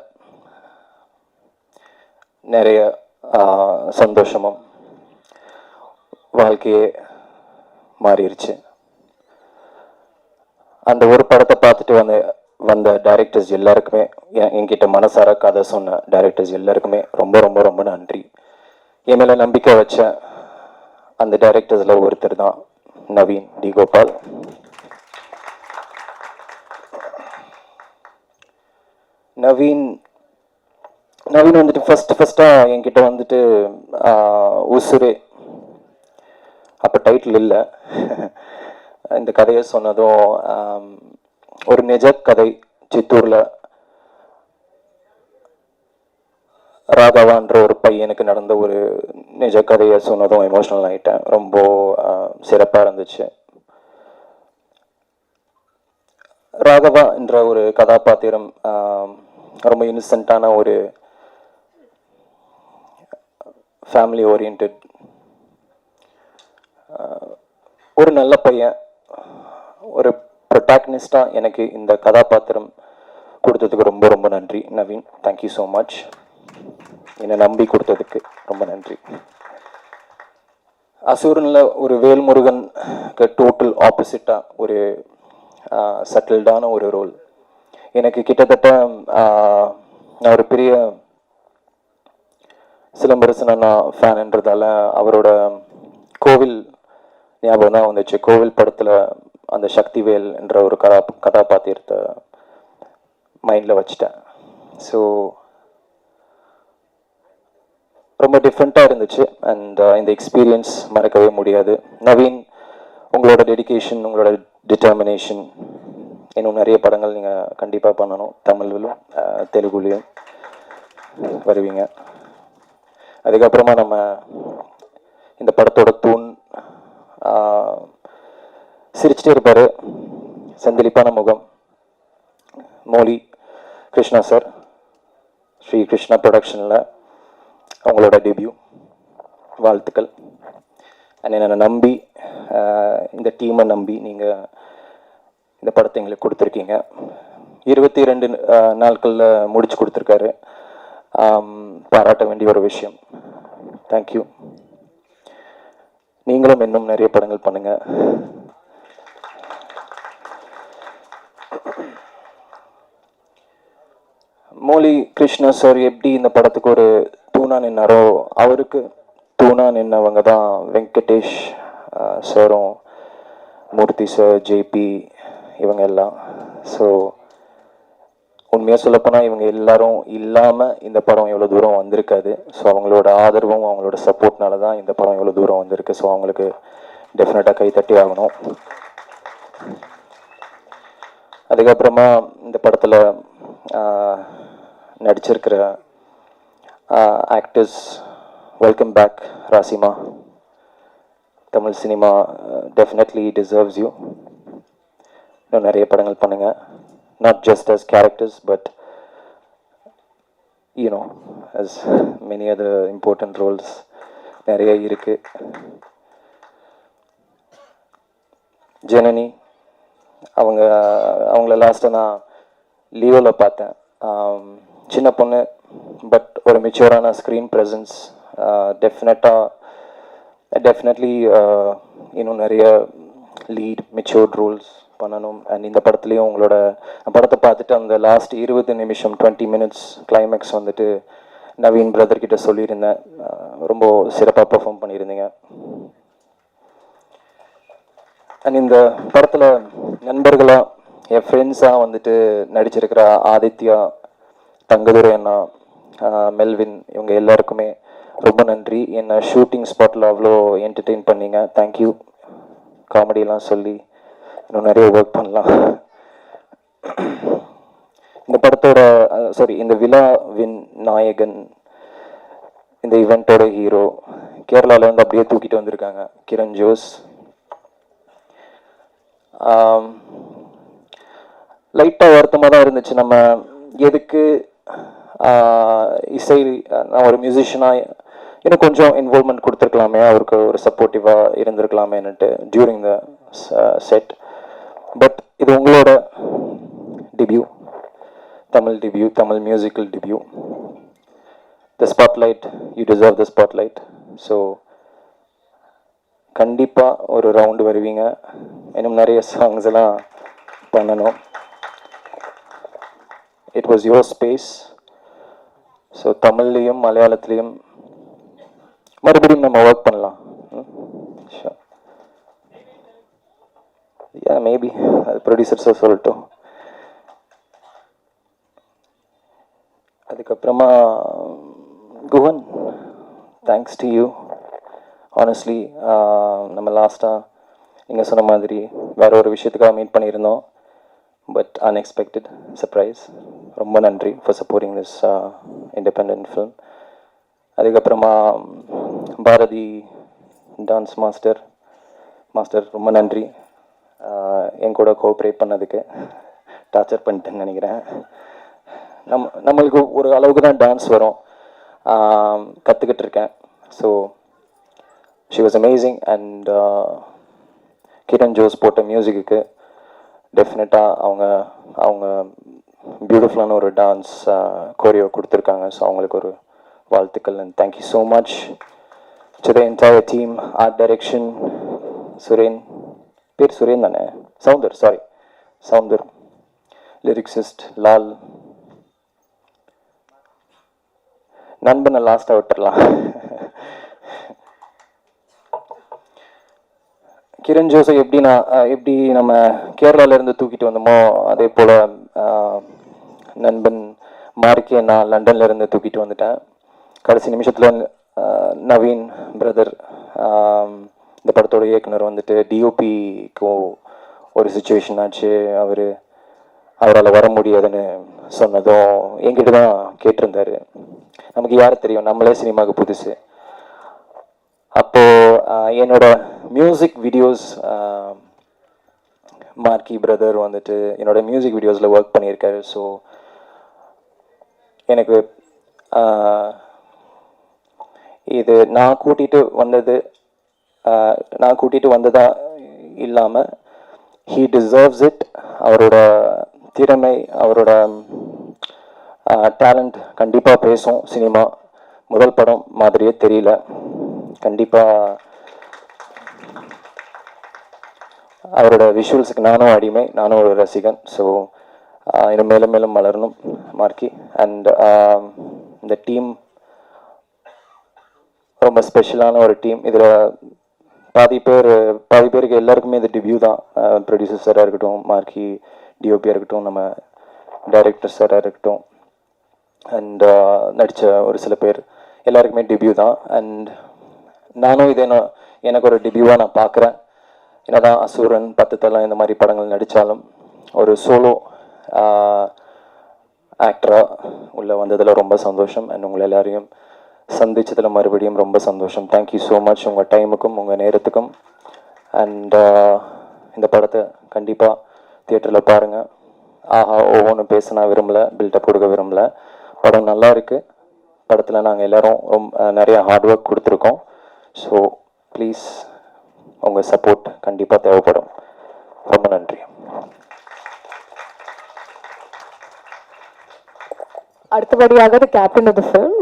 நிறைய சந்தோஷமும் வாழ்க்கையே மாறிடுச்சு. அந்த ஒரு படத்தை பார்த்துட்டு வந்த டைரக்டர்ஸ் எல்லாருக்குமே, என்கிட்ட மனசார கதை சொன்ன டைரக்டர்ஸ் எல்லாருக்குமே ரொம்ப ரொம்ப ரொம்ப நன்றி. என் மேலே நம்பிக்கை வச்ச அந்த டைரக்டர்ஸில் ஒருத்தர் தான் நவீன் டி கோபால். நவீன் வந்துட்டு ஃபஸ்ட்டாக என்கிட்ட வந்துட்டு உசுரே, அப்போ டைட்டில் இல்லை, இந்த கதையை சொன்னதும் ஒரு நிஜ கதை, சித்தூரில் ராகவான்ற ஒரு பையனுக்கு நடந்த ஒரு நிஜ கதையை சொன்னதும் எமோஷ்னல் ஆகிட்டேன். ரொம்ப சிறப்பாக இருந்துச்சு. ராகவா என்ற ஒரு கதாபாத்திரம் ரொம்ப இன்னசென்ட்டான ஒரு ஃபேமிலி ஓரியன்ட் ஒரு நல்ல பையன், ஒரு ப்ரொட்டாகனிஸ்டாக எனக்கு இந்த கதாபாத்திரம் கொடுத்ததுக்கு ரொம்ப ரொம்ப நன்றி நவீன். Thank you so much. என்னை நம்பி கொடுத்ததுக்கு ரொம்ப நன்றி. அசூரனில் ஒரு வேல்முருகனுக்கு டோட்டல் ஆப்போசிட்டாக ஒரு சட்டில்டான ஒரு ரோல். எனக்கு கிட்டத்தட்ட நான் ஒரு பெரிய சிலம்பரசன் அண்ணா ஃபேன்ன்றதால அவரோட கோவில் ஞாபகம் தான் வந்துச்சு. கோவில் படத்தில் அந்த சக்திவேல் என்ற ஒரு கதாபாத்திரத்தை மைண்டில் வச்சுட்டேன். ஸோ ரொம்ப டிஃப்ரெண்ட்டாக இருந்துச்சு. அண்ட் இந்த எக்ஸ்பீரியன்ஸ் மறக்கவே முடியாது. நவீன், உங்களோட டெடிகேஷன், உங்களோட டிட்டர்மினேஷன், இன்னும் நிறைய படங்கள் நீங்கள் கண்டிப்பாக பண்ணணும். தமிழ்லையும் தெலுங்குலேயும் வருவீங்க. அதுக்கப்புறமா நம்ம இந்த படத்தோட தூண் சிரிச்சிட்டே இருப்பார், செந்திலிப்பான முகம், மோலி கிருஷ்ணா சார், ஸ்ரீ கிருஷ்ணா ப்ரொடக்ஷனில் அவங்களோட டெபியூ. வாழ்த்துக்கள். அண்ட் என்னை நம்பி, இந்த டீமை நம்பி நீங்கள் இந்த படத்தை எங்களுக்கு கொடுத்துருக்கீங்க. 22 நாட்களில் முடிச்சு கொடுத்துருக்காரு. பாராட்ட வேண்டிய ஒரு விஷயம். தேங்க்யூ. நீங்களும் இன்னும் நிறைய படங்கள் பண்ணுங்கள். மோலி கிருஷ்ணா சார் எப்படி இந்த படத்துக்கு ஒரு தூணா நின்னாரோ, அவருக்கு தூணா நின்னவங்க தான் வெங்கடேஷ் சாரும், மூர்த்தி சார், ஜேபி, இவங்க எல்லாம். ஸோ உண்மையாக சொல்லப்போனால் இவங்க எல்லாரும் இல்லாமல் இந்த படம் எவ்வளோ தூரம் வந்திருக்காது. ஸோ அவங்களோட ஆதரவும் அவங்களோட சப்போர்ட்னால தான் இந்த படம் எவ்வளோ தூரம் வந்திருக்கு. ஸோ அவங்களுக்கு டெஃபினட்டாக கைத்தட்டி ஆகணும். அதுக்கப்புறமா இந்த படத்தில் நடிச்சிருக்கிற actors, welcome back Rasima. Tamil cinema definitely deserves you. இன்னும் நிறைய படங்கள் பண்ணுங்கள். Not just as characters, but you know, as many other important roles நிறைய இருக்கு. ஜனனி, அவங்கள லாஸ்ட்டாக நான் லீவில் பார்த்தேன். சின்ன பொண்ணு பட் ஒரு மெச்சூரான ஸ்க்ரீன் ப்ரெசன்ஸ். டெஃபினெட்லி இன்னும் நிறைய லீட் மெச்சூர்ட் ரோல்ஸ் பண்ணணும். அண்ட் இந்த படத்துலேயும் உங்களோட படத்தை பார்த்துட்டு அந்த லாஸ்ட் 20 நிமிஷம் 20 மினிட்ஸ் கிளைமேக்ஸ் வந்துட்டு நவீன் பிரதர் கிட்ட சொல்லியிருந்தேன். ரொம்ப சிறப்பாக பெர்ஃபார்ம் பண்ணியிருந்தீங்க. அண்ட் இந்த படத்தில் நண்பர்களாக என் ஃப்ரெண்ட்ஸாக வந்துட்டு நடிச்சிருக்கிற ஆதித்யா, தங்கதுரை அண்ணா, மெல்வின், இவங்க எல்லாருக்குமே ரொம்ப நன்றி. என்னை ஷூட்டிங் ஸ்பாட்டில் அவ்வளோ என்டர்டெயின் பண்ணீங்க. தேங்க்யூ. காமெடியெலாம் சொல்லி இன்னும் நிறைய ஒர்க் பண்ணலாம். இந்த படத்தோட இந்த விழாவின் நாயகன், இந்த ஈவெண்ட்டோட ஹீரோ, கேரளாவிலேருந்து அப்படியே தூக்கிட்டு வந்திருக்காங்க, கிரண் ஜோஸ். லைட்டாக வருத்தமாக தான் இருந்துச்சு. நம்ம எதுக்கு இசை, நான் ஒரு மியூசிஷியனாக இன்னும் கொஞ்சம் இன்வால்மெண்ட் கொடுத்துருக்கலாமே, அவருக்கு ஒரு சப்போர்ட்டிவாக இருந்திருக்கலாமேன்னுட்டு டியூரிங் த செட். பட் இது உங்களோட debut, Tamil debut, Tamil musical debut. The spotlight, you deserve the spotlight. So கண்டிப்பாக ஒரு ரவுண்டு வருவீங்க. இன்னும் நிறைய சாங்ஸ் எல்லாம் பண்ணணும். It was your space. So தமிழ்லேயும் மலையாளத்துலேயும் மறுபடியும் நம்ம ஒர்க் பண்ணலாம். மேபி அது ப்ரொடியூசர்ஸோ சொல்லட்டும். அதுக்கப்புறமா Guhan, thanks to you. Honestly நம்ம லாஸ்ட்டாக நீங்கள் சொன்ன மாதிரி வேற ஒரு விஷயத்துக்காக மீட் பண்ணியிருந்தோம். But unexpected surprise. ரொம்ப நன்றி for supporting this independent film. அதுக்கப்புறமா பாரதி டான்ஸ் மாஸ்டர் ரொம்ப நன்றி. என் கூட கோஆப்ரேட் பண்ணதுக்கு. டார்ச்சர் பண்ணிட்டேன்னு நினைக்கிறேன். நம்மளுக்கு ஒரு அளவுக்கு தான் டான்ஸ் வரும், கற்றுக்கிட்டு இருக்கேன். So she was amazing. And Kiran Jose போட்ட மியூசிக்கு டெஃபினட்டாக அவங்க பியூட்டிஃபுல்லான ஒரு டான்ஸ் கோரியோ கொடுத்துருக்காங்க. ஸோ அவங்களுக்கு ஒரு வாழ்த்துக்கள். And thank you so much to the entire team. Art direction Suren, பேர் சுரேன் தானே? சவுந்தர். லிரிக்ஸிஸ்ட் லால். நண்பனை லாஸ்ட்டாக விட்டுடலாம். கிரண் ஜோஸை எப்படி நம்ம கேரளாவிலேருந்து தூக்கிட்டு வந்தோமோ அதே போல் நண்பன் மார்க்கே நான் லண்டன்லேருந்து தூக்கிட்டு வந்துட்டேன். கடைசி நிமிஷத்தில் நவீன் பிரதர், இந்த படத்தோட இயக்குனர் வந்துட்டு டிஓபிக்கும் ஒரு சுச்சுவேஷன் ஆச்சு. அவரால் வர முடியாதுன்னு சொன்னதும் என்கிட்ட தான் கேட்டிருந்தாரு. நமக்கு யார் தெரியும், நம்மளே சினிமாவுக்கு புதுசு. அப்போது என்னோட மியூசிக் வீடியோஸ் மார்க்கி பிரதர் வந்துட்டு என்னோட மியூசிக் வீடியோஸில் ஒர்க் பண்ணியிருக்காரு. ஸோ எனக்கு இது நான் கூட்டிகிட்டு வந்ததா இல்லாமல் ஹீ டிசர்வ்ஸ் இட். அவரோட திறமை, அவரோட டேலண்ட் கண்டிப்பாக பேசும். சினிமா முதல் படம் மாதிரியே தெரியல. கண்டிப்பாக அவரோட விஷுவல்ஸுக்கு நானும் அடிமை, நானும் ஒரு ரசிகன். ஸோ இன்னும் மேலும் மேலும் வளரணும் மார்க்கி. அண்ட் இந்த டீம் ரொம்ப ஸ்பெஷலான ஒரு டீம். இதில் பாதி பேருக்கு எல்லாருக்குமே இது டெபியூ தான். ப்ரொடியூசர் சாராக இருக்கட்டும், மார்க்கி டிஓபியாக இருக்கட்டும், நம்ம டைரக்டர் சாராக இருக்கட்டும், அண்ட் நடித்த ஒரு சில பேர் எல்லாருக்குமே டெபியூ தான். அண்ட் நானும் இது எனக்கு ஒரு டெபியூவாக நான் பார்க்குறேன். என்னதான் அசுரன், 10 தலை இந்த மாதிரி படங்கள் நடித்தாலும் ஒரு சோலோ ஆக்டராக உள்ளே வந்ததில் ரொம்ப சந்தோஷம். அண்ட் உங்களை எல்லாரையும் சந்திச்சதில் மறுபடியும் ரொம்ப சந்தோஷம். தேங்க்யூ ஸோ மச் உங்கள் டைமுக்கும் உங்கள் நேரத்துக்கும். அண்ட் இந்த படத்தை கண்டிப்பாக தியேட்டரில் பாருங்கள். ஒவ்வொன்றும் பேச நான் விரும்பலை, பில்டப் கொடுக்க விரும்பலை. படம் நல்லா இருக்குது. படத்தில் நாங்கள் எல்லோரும் நிறைய ஹார்ட் ஒர்க் கொடுத்துருக்கோம். ஸோ ப்ளீஸ் உங்கள் சப்போர்ட் கண்டிப்பாக தேவைப்படும். ரொம்ப நன்றி.
அடுத்தபடியாக the captain of the film